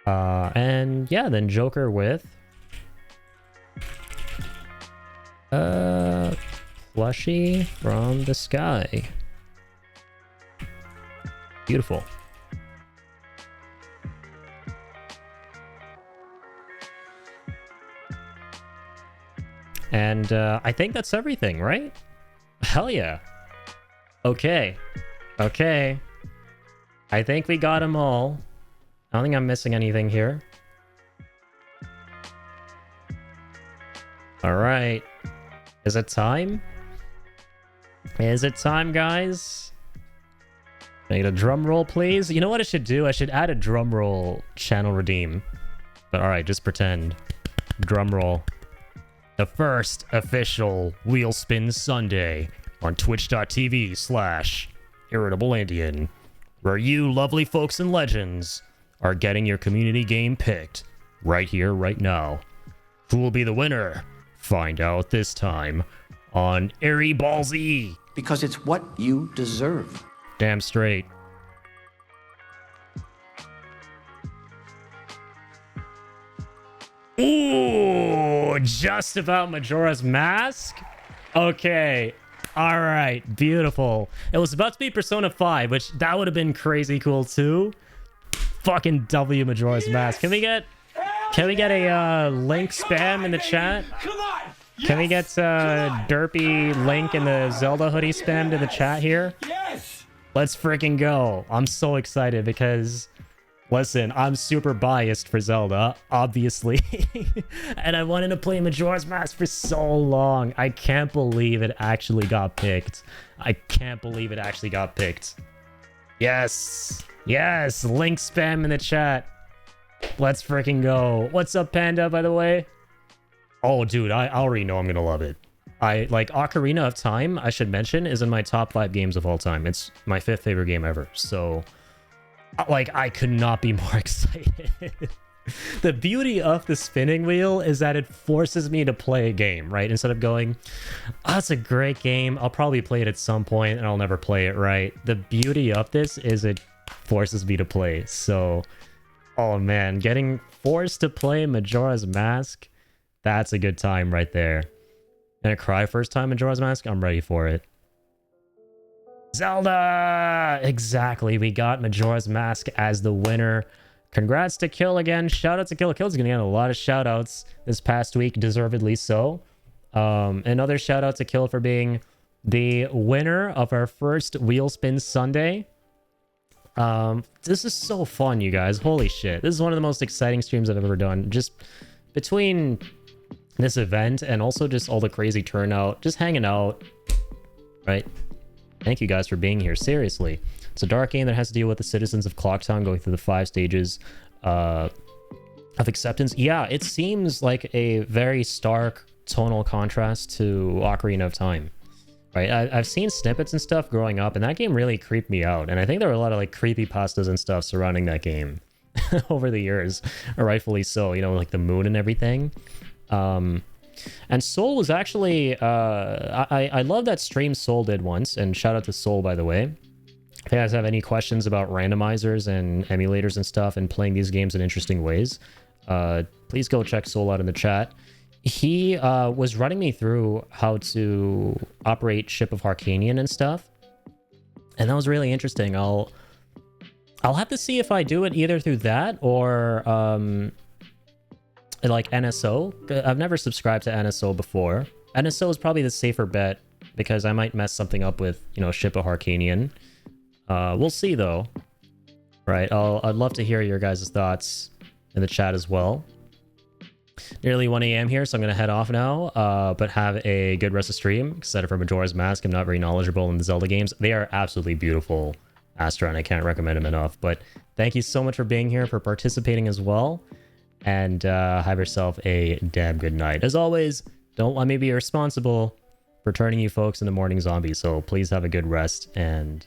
And yeah, then Joker with Plushie from the Sky. Beautiful. And I think that's everything, right? Hell yeah. Okay. Okay. I think we got them all. I don't think I'm missing anything here. All right. Is it time? Is it time, guys? Can I get a drum roll, please? You know what I should do? I should add a drum roll channel redeem. But all right, just pretend. Drum roll. The first official Wheel Spin Sunday on twitch.tv/irritableIndian, where you lovely folks and legends are getting your community game picked right here, right now. Who will be the winner? Find out this time on Airy Ballsy. Because it's what you deserve. Damn straight. Ooh, just about Majora's Mask? Okay. All right. Beautiful. It was about to be Persona 5, which that would have been crazy cool too. Fucking W Majora's Mask. Can we get a Link spam in the chat? Come on! Yes! Can we get derpy Link in the Zelda hoodie spammed in the chat here? Yes! Let's freaking go. I'm so excited because, listen, I'm super biased for Zelda, obviously. And I wanted to play Majora's Mask for so long. I can't believe it actually got picked. I can't believe it actually got picked. Yes. Yes. Link spam in the chat. Let's freaking go. What's up, Panda, by the way? Oh, dude, I already know I'm going to love it. I like Ocarina of Time, I should mention, is in my top 5 games of all time. It's my 5th favorite game ever. So, like, I could not be more excited. The beauty of the spinning wheel is that it forces me to play a game, right? Instead of going, oh, it's a great game, I'll probably play it at some point and I'll never play it, right? The beauty of this is it forces me to play. So, oh man, getting forced to play Majora's Mask, that's a good time right there. Gonna cry first time Majora's Mask? I'm ready for it. Zelda! Exactly, we got Majora's Mask as the winner. Congrats to Kill again. Shout out to Kill. Kill's gonna get a lot of shout outs this past week, deservedly so. Another shout out to Kill for being the winner of our first Wheel Spin Sunday. This is so fun, you guys. Holy shit. This is one of the most exciting streams I've ever done. Just between this event and also just all the crazy turnout, just hanging out, right? Thank you guys for being here. Seriously. It's a dark game that has to deal with the citizens of Clocktown going through the 5 stages of acceptance. Yeah, it seems like a very stark tonal contrast to Ocarina of Time. Right, I've seen snippets and stuff growing up, and that game really creeped me out. And I think there were a lot of like creepypastas and stuff surrounding that game over the years, rightfully so. You know, like the moon and everything. And Soul was actually, I love that stream Soul did once, and shout out to Soul, by the way. If you guys have any questions about randomizers and emulators and stuff and playing these games in interesting ways, please go check Soul out in the chat. He was running me through how to operate Ship of Harkanian and stuff, and that was really interesting. I'll have to see if I do it either through that or like NSO. I've never subscribed to NSO before. NSO is probably the safer bet because I might mess something up with, you know, Ship of Harkanian. We'll see though. Right, I'd love to hear your guys' thoughts in the chat as well. Nearly 1 a.m. here, so I'm gonna head off now. But have a good rest of stream. Excited for Majora's Mask. I'm not very knowledgeable in the Zelda games. They are absolutely beautiful, Astra, and I can't recommend them enough. But thank you so much for being here, for participating as well. And have yourself a damn good night. As always, don't let me be responsible for turning you folks into morning zombies. So please have a good rest, and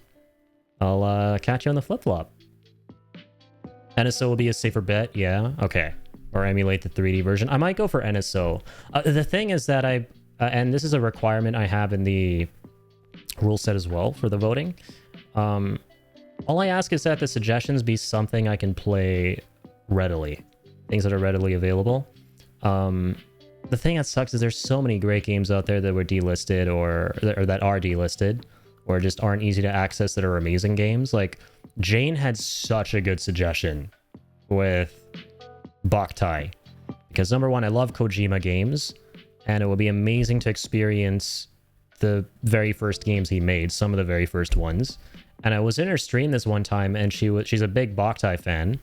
I'll catch you on the flip-flop. NSO will be a safer bet, yeah? Okay. Or emulate the 3D version. I might go for NSO. The thing is that and this is a requirement I have in the rule set as well for the voting. All I ask is that the suggestions be something I can play readily. Things that are readily available. The thing that sucks is there's so many great games out there that were delisted or that are delisted or just aren't easy to access that are amazing games. Like, Jane had such a good suggestion with Boktai, because number one, I love Kojima games, and it would be amazing to experience the very first games he made, some of the very first ones. And I was in her stream this one time, and she's a big Boktai fan,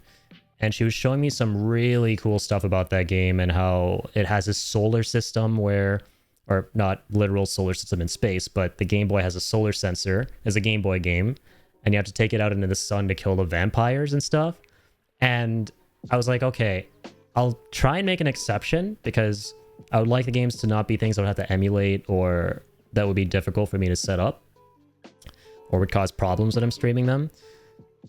and she was showing me some really cool stuff about that game and how it has a solar system where, or not literal solar system in space, but the Game Boy has a solar sensor as a Game Boy game, and you have to take it out into the sun to kill the vampires and stuff. And I was like, okay, I'll try and make an exception because I would like the games to not be things I would have to emulate or that would be difficult for me to set up or would cause problems when I'm streaming them,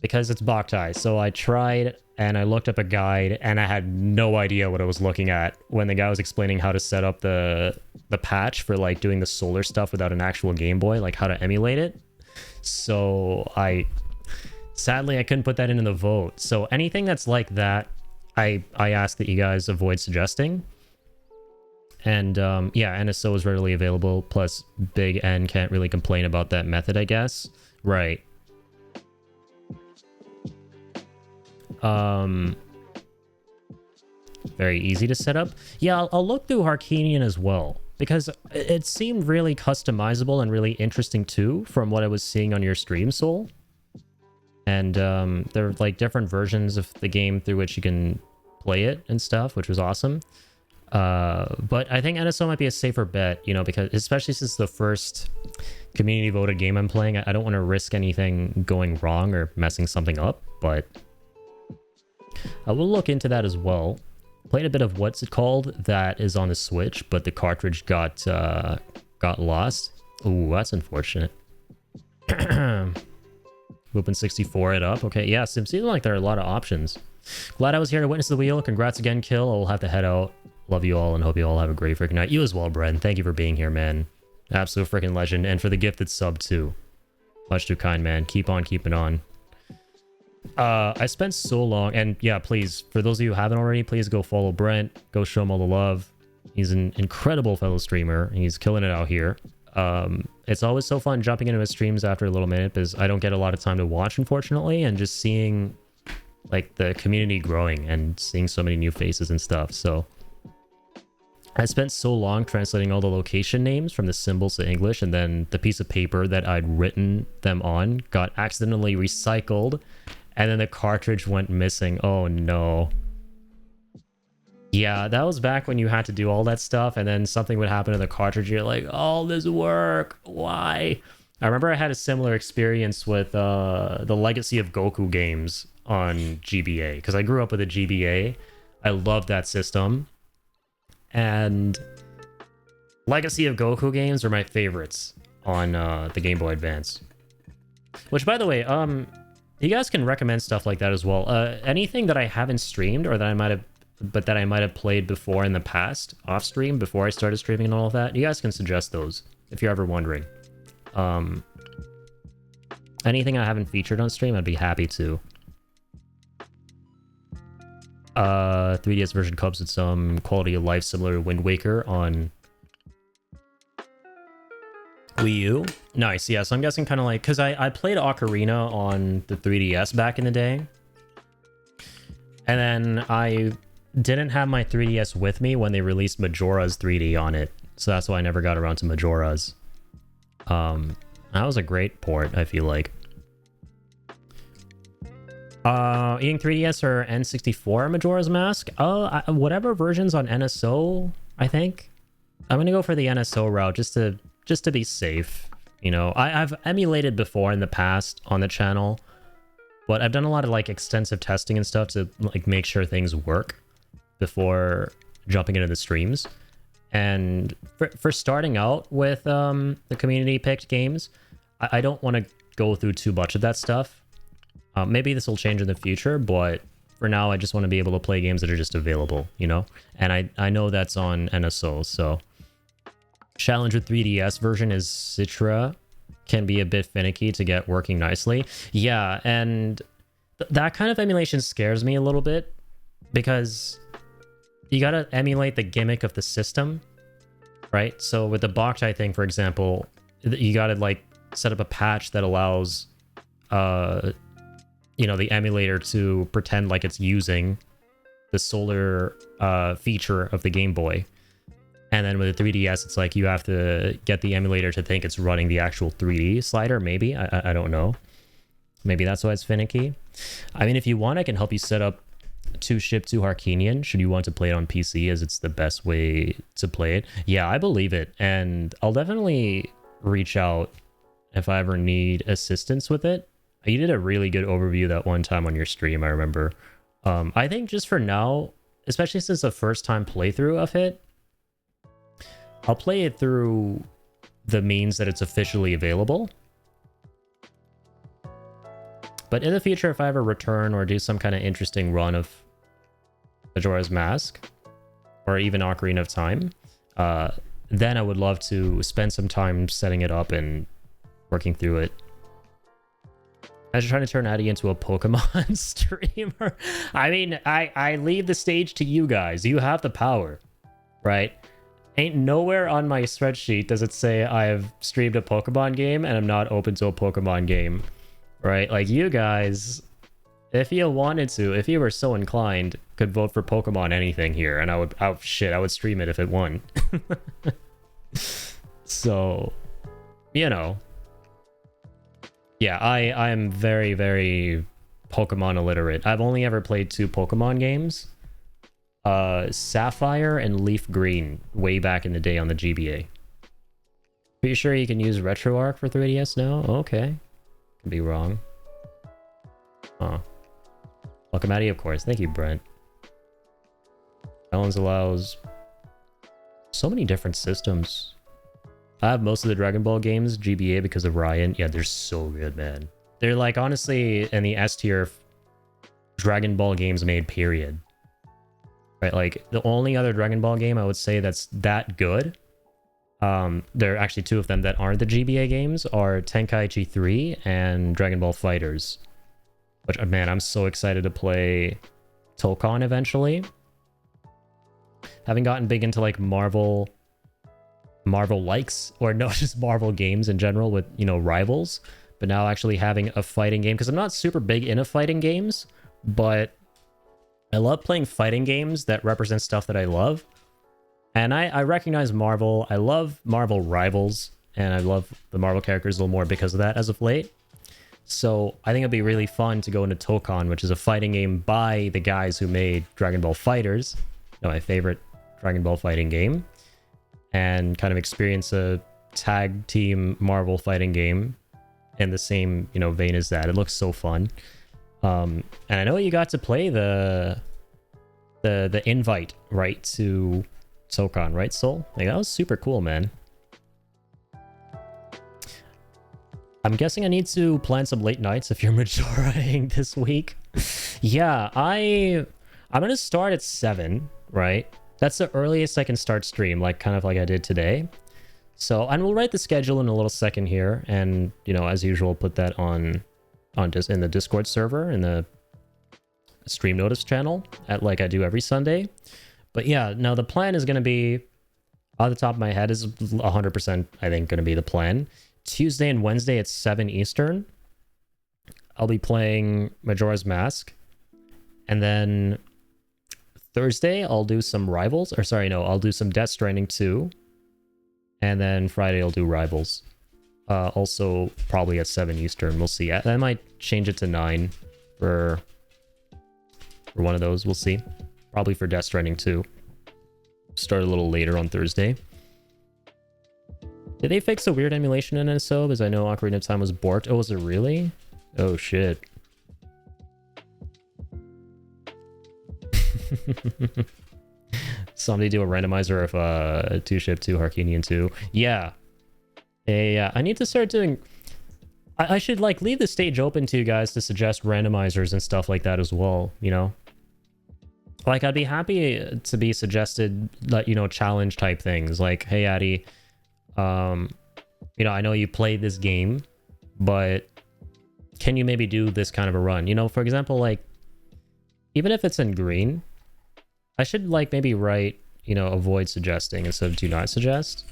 because it's Boktai. So I tried and I looked up a guide and I had no idea what I was looking at when the guy was explaining how to set up the patch for like doing the solar stuff without an actual Game Boy, like how to emulate it. So sadly, I couldn't put that into the vote. So anything that's like that, I ask that you guys avoid suggesting. And yeah, NSO is readily available. Plus, Big N can't really complain about that method, I guess. Right. Very easy to set up. Yeah, I'll look through Harkanian as well, because it seemed really customizable and really interesting too, from what I was seeing on your stream, Soul. And there are like different versions of the game through which you can play it and stuff, which was awesome. But I think NSO might be a safer bet, you know, because especially since the first community voted game I'm playing. I don't want to risk anything going wrong or messing something up, but I will look into that as well. Played a bit of what's it called that is on the Switch, but the cartridge got lost. Ooh, that's unfortunate. Whoopin 64 it up. Okay, yeah, seems like there are a lot of options. Glad I was here to witness the wheel. Congrats again, Kill. I'll have to head out. Love you all and hope you all have a great freaking night. You as well, Bren. Thank you for being here, man. Absolute freaking legend. And for the gifted sub, too. Much too kind, man. Keep on keeping on. I spent so long, and yeah, please, for those of you who haven't already, please go follow Brent. Go show him all the love. He's an incredible fellow streamer. He's killing it out here. It's always so fun jumping into his streams after a little minute because I don't get a lot of time to watch, unfortunately, and just seeing like the community growing and seeing so many new faces and stuff. So I spent so long translating all the location names from the symbols to English, and then the piece of paper that I'd written them on got accidentally recycled, and then the cartridge went missing. Oh no. Yeah, that was back when you had to do all that stuff, and then something would happen to the cartridge. You're like, all this work, why? I remember I had a similar experience with the Legacy of Goku games on GBA, because I grew up with a GBA. I loved that system. And Legacy of Goku games are my favorites on the Game Boy Advance. Which, by the way, you guys can recommend stuff like that as well. Anything that I haven't streamed or that I might have played before in the past, off stream, before I started streaming and all of that, you guys can suggest those if you're ever wondering. Anything I haven't featured on stream, I'd be happy to. 3DS version comes with some quality of life similar to Wind Waker on Wii U. Nice, yeah, so I'm guessing kind of like, because I played Ocarina on the 3DS back in the day. And then I didn't have my 3DS with me when they released Majora's 3D on it. So that's why I never got around to Majora's. That was a great port, I feel like. Eating 3DS or N64 Majora's Mask? Whatever version's on NSO, I think. I'm gonna go for the NSO route just to be safe. You know, I've emulated before in the past on the channel, but I've done a lot of like extensive testing and stuff to like make sure things work before jumping into the streams. And for starting out with the community picked games, I don't want to go through too much of that stuff. Maybe this will change in the future, but for now, I just want to be able to play games that are just available, you know? And I know that's on NSO, so... Challenge with 3DS version is Citra can be a bit finicky to get working nicely. Yeah, and that kind of emulation scares me a little bit, because you gotta emulate the gimmick of the system, right? So with the Boktai thing, for example, you gotta like set up a patch that allows... you know, the emulator to pretend like it's using the solar feature of the Game Boy. And then with the 3DS, it's like you have to get the emulator to think it's running the actual 3D slider, maybe. I don't know. Maybe that's why it's finicky. I mean, if you want, I can help you set up 2-Ship 2 Harkinian, should you want to play it on PC, as it's the best way to play it. Yeah, I believe it. And I'll definitely reach out if I ever need assistance with it. You did a really good overview that one time on your stream, I remember. I think just for now, especially since the first time playthrough of it, I'll play it through the means that it's officially available. But in the future, if I ever return or do some kind of interesting run of Majora's Mask, or even Ocarina of Time, then I would love to spend some time setting it up and working through it. I was trying to turn Addy into a Pokemon streamer. I mean, I leave the stage to you guys. You have the power, right? Ain't nowhere on my spreadsheet does it say I've streamed a Pokemon game and I'm not open to a Pokemon game, right? Like, you guys, if you wanted to, if you were so inclined, could vote for Pokemon anything here, and I would stream it if it won. So, you know. Yeah, I am very, very Pokemon illiterate. I've only ever played 2 Pokemon games. Sapphire and Leaf Green, way back in the day on the GBA. Pretty sure you can use RetroArch for 3DS now? Okay. Could be wrong. Huh. Welcome, Maddie, of course. Thank you, Brent. Balance allows so many different systems. I have most of the Dragon Ball games, GBA, because of Ryan. Yeah, they're so good, man. They're like, honestly, in the S tier Dragon Ball games made, period. Right, like, the only other Dragon Ball game I would say that's that good, there are actually two of them that aren't the GBA games, are Tenkaichi 3 and Dragon Ball FighterZ. Which, man, I'm so excited to play Tokon eventually. Having gotten big into, like, Marvel likes, or no, just Marvel games in general with, you know, Rivals. But now actually having a fighting game, because I'm not super big into fighting games, but I love playing fighting games that represent stuff that I love. And I recognize Marvel. I love Marvel Rivals, and I love the Marvel characters a little more because of that as of late. So I think it'd be really fun to go into Tokon, which is a fighting game by the guys who made Dragon Ball FighterZ, my favorite Dragon Ball fighting game, and kind of experience a tag team Marvel fighting game in the same, you know, vein as that. It looks so fun. And I know you got to play the invite, right, to Tokon, right, Soul? Like, that was super cool, man. I'm guessing I need to plan some late nights if you're Majoraing this week. Yeah, I'm gonna start at 7, right? That's the earliest I can start stream, like kind of like I did today. So, and we'll write the schedule in a little second here, and, you know, as usual, put that in the Discord server, in the stream notice channel, at like I do every Sunday. But yeah, now the plan is gonna be, off the top of my head, is 100%, I think, gonna be the plan. Tuesday and Wednesday at 7 Eastern, I'll be playing Majora's Mask. And then Thursday, I'll do some Rivals. Or sorry, no, I'll do some Death Stranding 2. And then Friday, I'll do Rivals. Also, probably at 7 Eastern. We'll see. I might change it to 9 for one of those. We'll see. Probably for Death Stranding 2. Start a little later on Thursday. Did they fix a weird emulation in NSO? Because I know Ocarina of Time was borked. Oh, was it really? Oh, shit. Somebody do a randomizer of 2-Ship 2, Harkinian 2. Yeah. Yeah, I need to start doing... I should, like, leave the stage open to you guys to suggest randomizers and stuff like that as well, you know? Like, I'd be happy to be suggested, like, you know, challenge type things. Like, hey, Addy... you know, I know you played this game, but can you maybe do this kind of a run? You know, for example, like, even if it's in green, I should, like, maybe write, you know, avoid suggesting instead of do not suggest.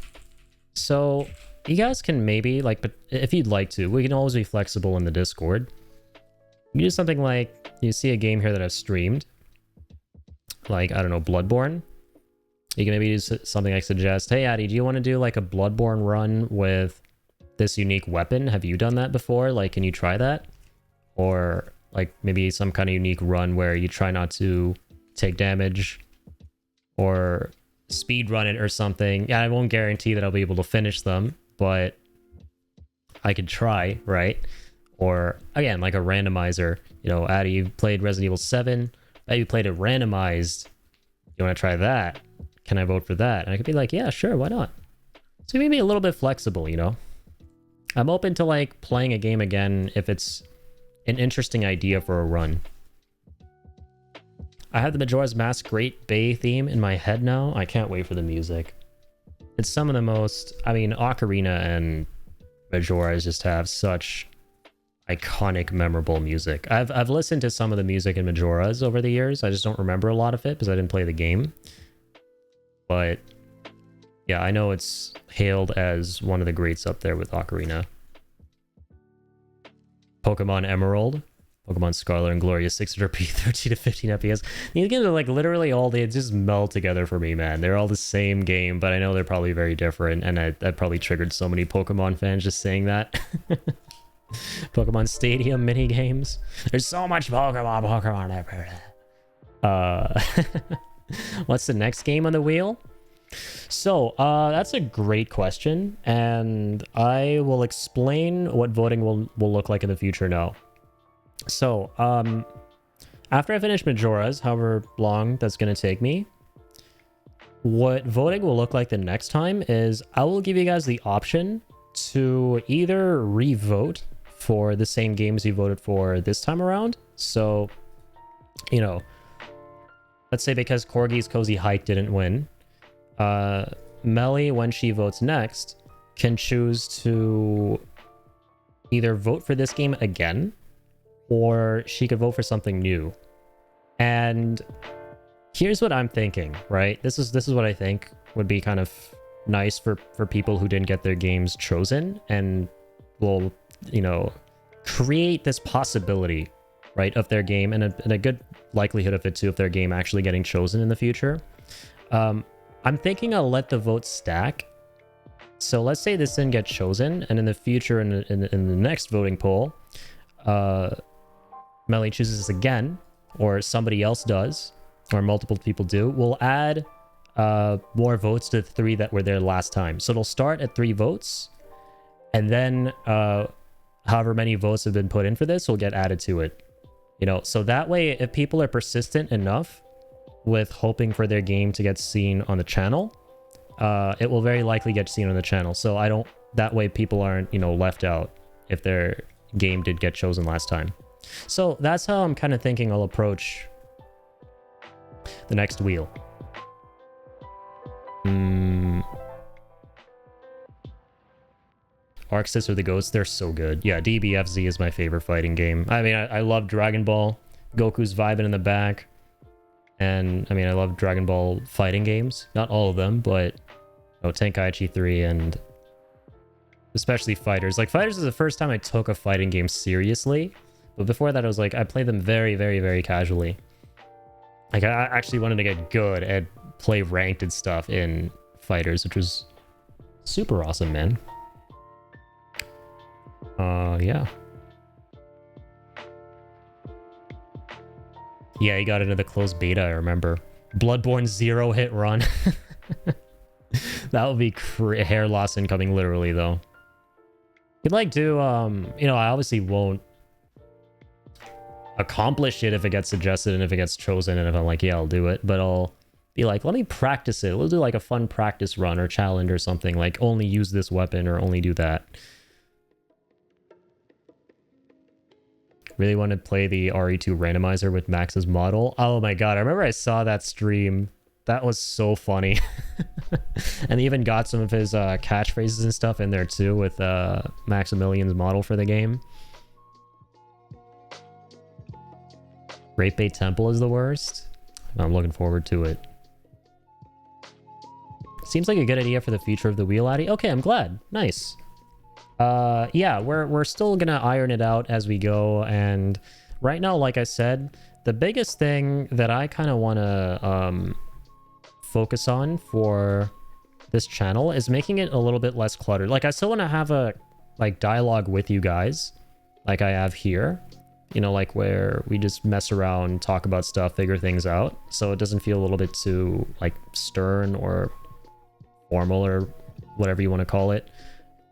So you guys can maybe, like, but if you'd like to, we can always be flexible in the Discord. You do something like, you see a game here that I've streamed, like, I don't know, Bloodborne. You can maybe use something like suggest, hey, Addy, do you want to do like a Bloodborne run with this unique weapon? Have you done that before? Like, can you try that? Or like maybe some kind of unique run where you try not to take damage or speed run it or something. Yeah, I won't guarantee that I'll be able to finish them, but I could try, right? Or again, like a randomizer. You know, Addy, you played Resident Evil 7. You played it randomized. You want to try that? Can I vote for that? And I could be like, yeah, sure, why not? So maybe a little bit flexible, you know? I'm open to like playing a game again if it's an interesting idea for a run. I have the Majora's Mask Great Bay theme in my head now. I can't wait for the music. It's some of the most... I mean, Ocarina and Majora's just have such iconic, memorable music. I've listened to some of the music in Majora's over the years. I just don't remember a lot of it because I didn't play the game. But yeah, I know it's hailed as one of the greats up there with Ocarina. Pokemon Emerald, Pokemon Scarlet and Gloria 600p, 13 to 15 FPS. These games are like literally all they just meld together for me, man. They're all the same game, but I know they're probably very different, and that probably triggered so many Pokemon fans just saying that. Pokemon Stadium mini games. There's so much Pokemon everywhere. What's the next game on the wheel? So, that's a great question, and I will explain what voting will look like in the future now. So, after I finish Majora's, however long that's going to take me, what voting will look like the next time is I will give you guys the option to either re-vote for the same games you voted for this time around. So, you know, let's say because Corgi's Cozy Hike didn't win, Melly, when she votes next, can choose to either vote for this game again, or she could vote for something new. And here's what I'm thinking, right? This is what I think would be kind of nice for people who didn't get their games chosen, and will, you know, create this possibility, right, of their game, and a good likelihood of it too, of their game actually getting chosen in the future. I'm thinking I'll let the votes stack. So let's say this didn't get chosen, and in the future, in the next voting poll, Melly chooses this again, or somebody else does, or multiple people do, we'll add more votes to the 3 that were there last time. So it'll start at 3 votes, and then however many votes have been put in for this will get added to it. You know, so that way, if people are persistent enough with hoping for their game to get seen on the channel, it will very likely get seen on the channel. So that way people aren't, you know, left out if their game did get chosen last time. So that's how I'm kind of thinking I'll approach the next wheel. Arxis or the Ghosts, they're so good. Yeah, DBFZ is my favorite fighting game. I mean, I love Dragon Ball. Goku's vibing in the back. And, I mean, I love Dragon Ball fighting games. Not all of them, but Tenkaichi 3 and especially Fighters. Like, Fighters is the first time I took a fighting game seriously. But before that, I was like, I played them very, very, very casually. Like, I actually wanted to get good and play ranked and stuff in Fighters, which was super awesome, man. Yeah. Yeah, he got into the closed beta, I remember. Bloodborne 0 hit run. That would be hair loss incoming, literally, though. You'd like to, you know, I obviously won't accomplish it if it gets suggested and if it gets chosen, and if I'm like, yeah, I'll do it, but I'll be like, let me practice it. We'll do like a fun practice run or challenge or something, like only use this weapon or only do that. Really want to play the RE2 randomizer with Max's model. Oh my god, I remember I saw that stream. That was so funny. And he even got some of his catchphrases and stuff in there too with Maximilian's model for the game. Great Bay Temple is the worst. I'm looking forward to it. Seems like a good idea for the future of the wheel, Addy. Okay, I'm glad. Nice. Yeah, we're still gonna iron it out as we go, and right now, like I said, the biggest thing that I kind of want to focus on for this channel is making it a little bit less cluttered. Like, I still want to have a dialogue with you guys, like I have here, you know, like where we just mess around, talk about stuff, figure things out, so it doesn't feel a little bit too like stern or formal or whatever you want to call it.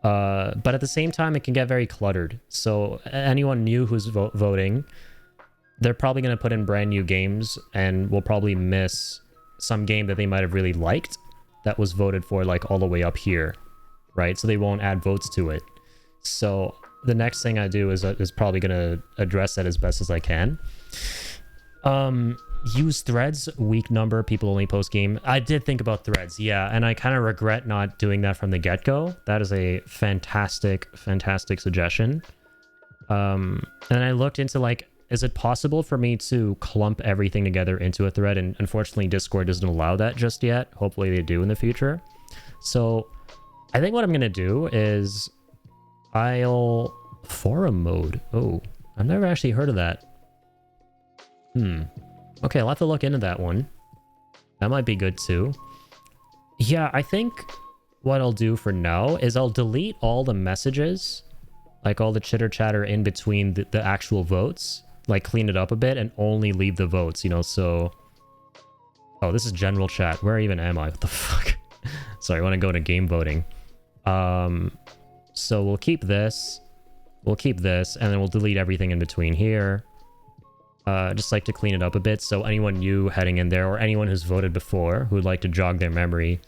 But at the same time, it can get very cluttered. So anyone new who's voting, they're probably going to put in brand new games and will probably miss some game that they might have really liked that was voted for like all the way up here, right? So they won't add votes to it. So the next thing I do is probably going to address that as best as I can. Use threads, week number, people only post game. I did think about threads, yeah, and I kind of regret not doing that from the get-go. That is a fantastic suggestion. And I looked into like, is it possible for me to clump everything together into a thread? And unfortunately, Discord doesn't allow that just yet. Hopefully they do in the future. So I think what I'm gonna do is I'll forum mode. Oh, I've never actually heard of that. Okay, I'll have to look into that one. That might be good too. Yeah, I think what I'll do for now is I'll delete all the messages, like all the chitter chatter in between the actual votes, like clean it up a bit and only leave the votes, you know, so... Oh, this is general chat. Where even am I? What the fuck? Sorry, I want to go to game voting. So we'll keep this. We'll keep this, and then we'll delete everything in between here. Just like to clean it up a bit, so anyone new heading in there, or anyone who's voted before, who would like to jog their memory,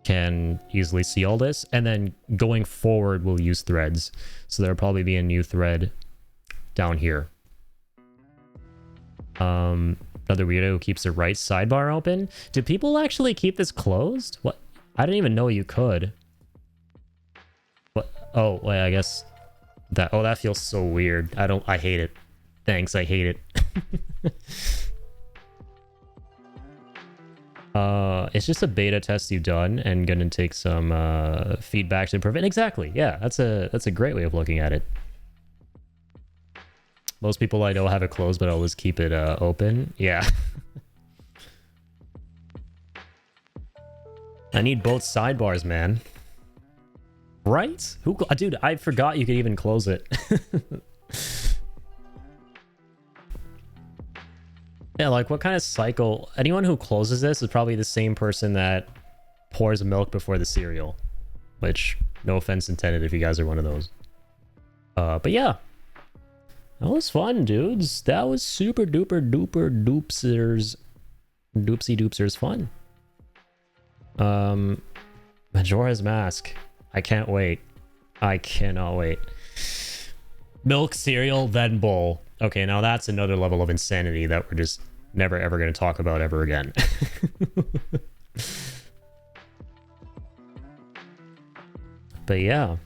can easily see all this. And then going forward, we'll use threads. So there'll probably be a new thread down here. Another weirdo who keeps the right sidebar open. Do people actually keep this closed? What? I didn't even know you could. What? Oh, wait, I guess that... Oh, that feels so weird. I hate it. Thanks, I hate it. It's just a beta test you've done and gonna take some feedback to improve it. Exactly, yeah, that's a great way of looking at it. Most people I know have it closed, but always keep it open. Yeah. I need both sidebars, man. Right? Dude, I forgot you could even close it. Yeah, like what kind of cycle? Anyone who closes this is probably the same person that pours milk before the cereal. Which, no offense intended if you guys are one of those. But yeah. That was fun, dudes. That was super duper duper doopsers. Doopsy doopsers fun. Majora's Mask. I can't wait. I cannot wait. Milk, cereal, then bowl. Okay, now that's another level of insanity that we're just never ever going to talk about ever again. But yeah.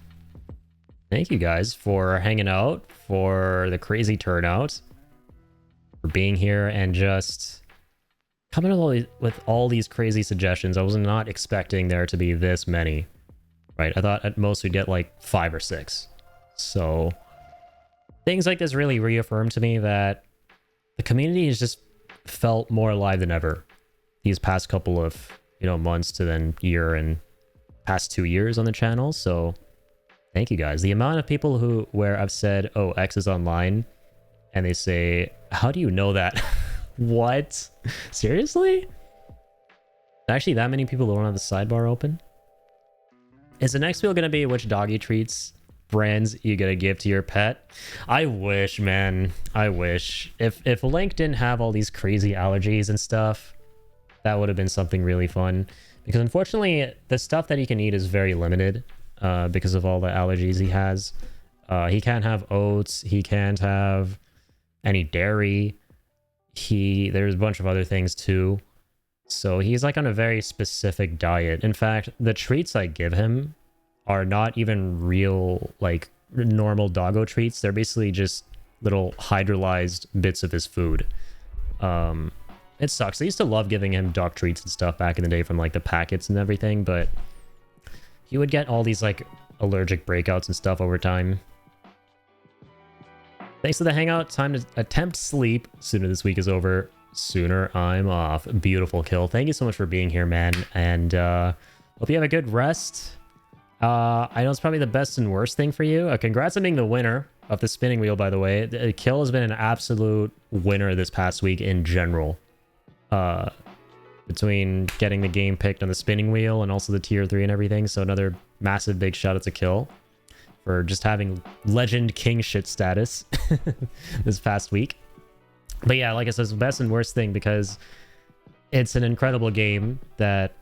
Thank you guys for hanging out, for the crazy turnout, for being here and just coming up with all these crazy suggestions. I was not expecting there to be this many, right? I thought at most we'd get like 5 or 6. So things like this really reaffirm to me that the community has just felt more alive than ever these past couple of, months to then year and past 2 years on the channel. So thank you guys. The amount of people where I've said, oh, X is online, and they say, how do you know that? What? Seriously? Actually, that many people don't have the sidebar open? Is the next wheel going to be which doggy treats brands you gonna give to your pet? I wish, man. I wish. If Link didn't have all these crazy allergies and stuff, that would have been something really fun. Because unfortunately, the stuff that he can eat is very limited because of all the allergies he has. He can't have oats. He can't have any dairy. There's a bunch of other things too. So he's like on a very specific diet. In fact, the treats I give him are not even real, like, normal doggo treats. They're basically just little hydrolyzed bits of his food. It sucks. I used to love giving him dog treats and stuff back in the day from, like, the packets and everything, but he would get all these, like, allergic breakouts and stuff over time. Thanks for the hangout. Time to attempt sleep. Sooner this week is over. Sooner I'm off. Beautiful kill. Thank you so much for being here, man. And hope you have a good rest. I know it's probably the best and worst thing for you. Congrats on being the winner of the spinning wheel, by the way. The kill has been an absolute winner this past week in general. Between getting the game picked on the spinning wheel and also the tier 3 and everything. So another massive big shout out to Kill for just having legend king shit status this past week. But yeah, like I said, it's the best and worst thing because it's an incredible game that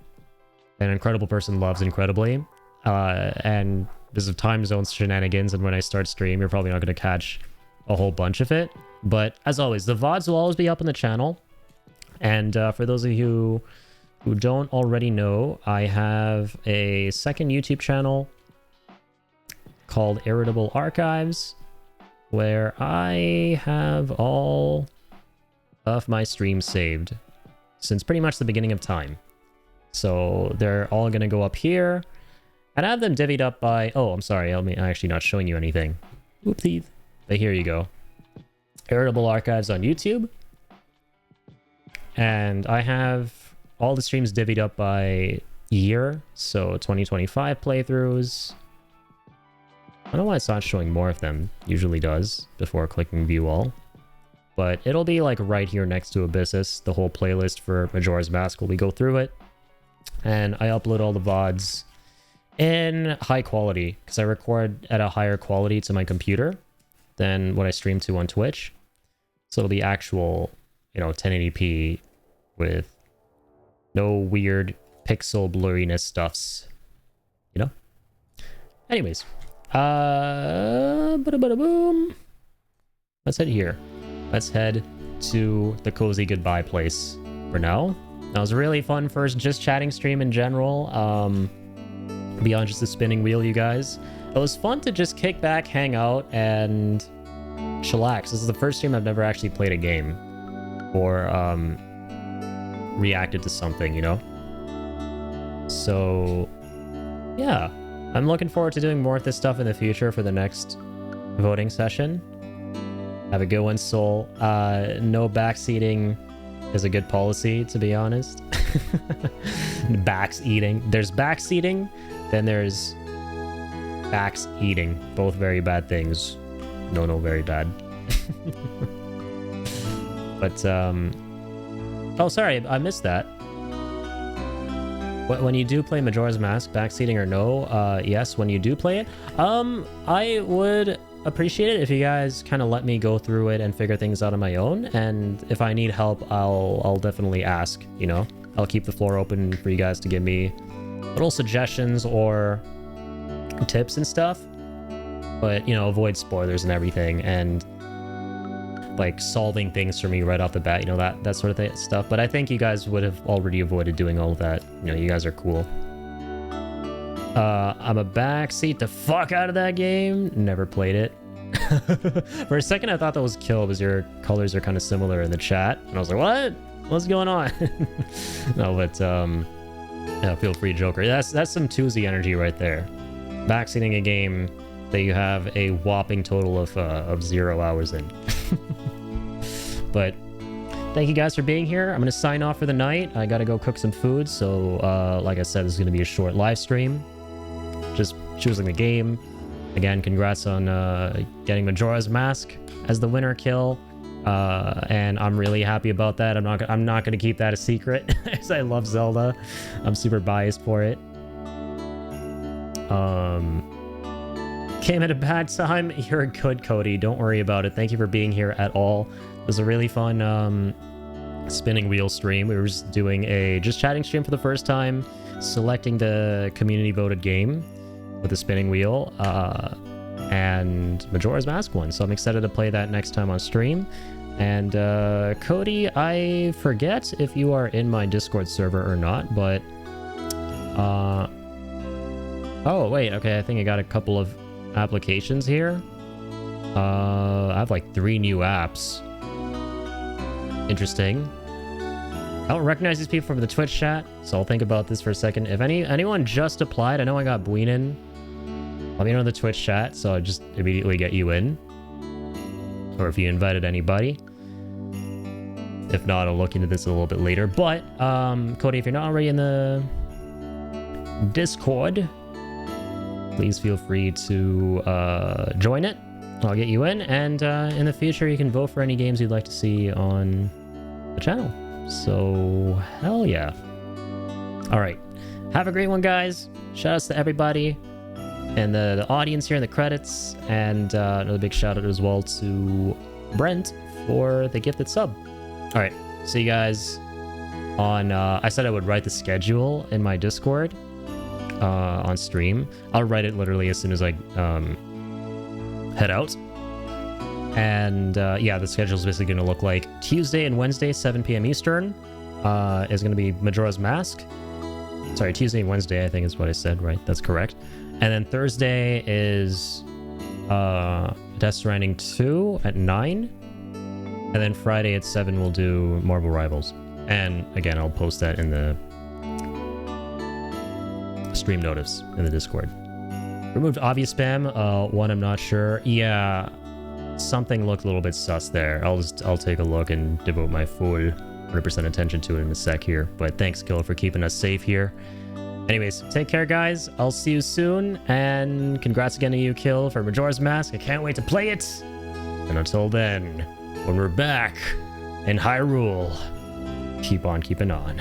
an incredible person loves incredibly. And because of time zones shenanigans, and when I start stream, you're probably not going to catch a whole bunch of it. But as always, the VODs will always be up on the channel. And for those of you who don't already know, I have a second YouTube channel called Irritable Archives, where I have all of my streams saved since pretty much the beginning of time. So they're all going to go up here. And I have them divvied up by... Oh, I'm sorry. I'm actually not showing you anything. Oopsie. But here you go. Irritable Archives on YouTube. And I have all the streams divvied up by year. So 2025 playthroughs. I don't know why it's not showing more of them. Usually does before clicking view all. But it'll be like right here next to Abyssus. The whole playlist for Majora's Mask will we go through it. and I upload all the VODs in high quality because I record at a higher quality to my computer than what I stream to on Twitch. So it'll be actual, 1080p with no weird pixel blurriness stuffs, Anyways, boom. Let's head here. Let's head to the cozy goodbye place for now. That was a really fun first just chatting stream in general. Beyond just the spinning wheel, you guys. It was fun to just kick back, hang out, and chillax. This is the first stream I've never actually played a game or reacted to something, So, yeah. I'm looking forward to doing more of this stuff in the future for the next voting session. Have a good one, Soul. No backseating is a good policy, to be honest. Backs eating. There's backseating, then there's backs eating. Both very bad things. No, very bad. But, oh, sorry, I missed that. When you do play Majora's Mask, backseating or no, yes, when you do play it, I would appreciate it if you guys kind of let me go through it and figure things out on my own. And if I need help, I'll definitely ask, I'll keep the floor open for you guys to give me little suggestions or tips and stuff. But, avoid spoilers and everything, and like solving things for me right off the bat, that sort of stuff. But I think you guys would have already avoided doing all of that. You guys are cool. I'm a backseat the fuck out of that game. Never played it. For a second, I thought that was Kill because your colors are kind of similar in the chat. And I was like, what? What's going on? No, but yeah, feel free, Joker. That's some Tuesday energy right there. Backseating a game that you have a whopping total of 0 hours in. But thank you guys for being here. I'm gonna sign off for the night. I gotta go cook some food, so like I said, this is gonna be a short live stream. Just choosing the game. Again, congrats on getting Majora's Mask as the winner kill, and I'm really happy about that. I'm not gonna keep that a secret, as I love Zelda. I'm super biased for it. Came at a bad time. You're good, Cody. Don't worry about it. Thank you for being here at all. It was a really fun spinning wheel stream. We were just doing a just chatting stream for the first time, selecting the community voted game with the spinning wheel, and Majora's Mask won. So I'm excited to play that next time on stream. And Cody, I forget if you are in my Discord server or not, but oh wait, okay, I think I got a couple of applications here. I have like 3 new apps. Interesting. I don't recognize these people from the Twitch chat, so I'll think about this for a second. If anyone just applied, I know I got Buinin. Let me know in the Twitch chat, so I'll just immediately get you in. Or if you invited anybody. If not, I'll look into this a little bit later. But, Cody, if you're not already in the Discord, please feel free to join it. I'll get you in, and in the future you can vote for any games you'd like to see on the channel. So, hell yeah. Alright, have a great one, guys. Shoutouts to everybody and the audience here in the credits, and another big shout out as well to Brent for the gifted sub. Alright, see you guys on I said I would write the schedule in my Discord on stream. I'll write it literally as soon as I head out. And yeah, the schedule is basically going to look like Tuesday and Wednesday, 7 p.m. Eastern, is going to be Majora's Mask. Sorry, Tuesday and Wednesday, I think is what I said, right? That's correct. And then Thursday is Death Stranding 2 at 9. And then Friday at 7 we'll do Marvel Rivals. And again, I'll post that in the stream notice in the Discord. Removed obvious spam. One, I'm not sure. Yeah, something looked a little bit sus there. I'll take a look and devote my full 100% attention to it in a sec here. But thanks, Killer, for keeping us safe here. Anyways, take care, guys. I'll see you soon. And congrats again to you, Kill, for Majora's Mask. I can't wait to play it. And until then, when we're back in Hyrule, keep on keeping on.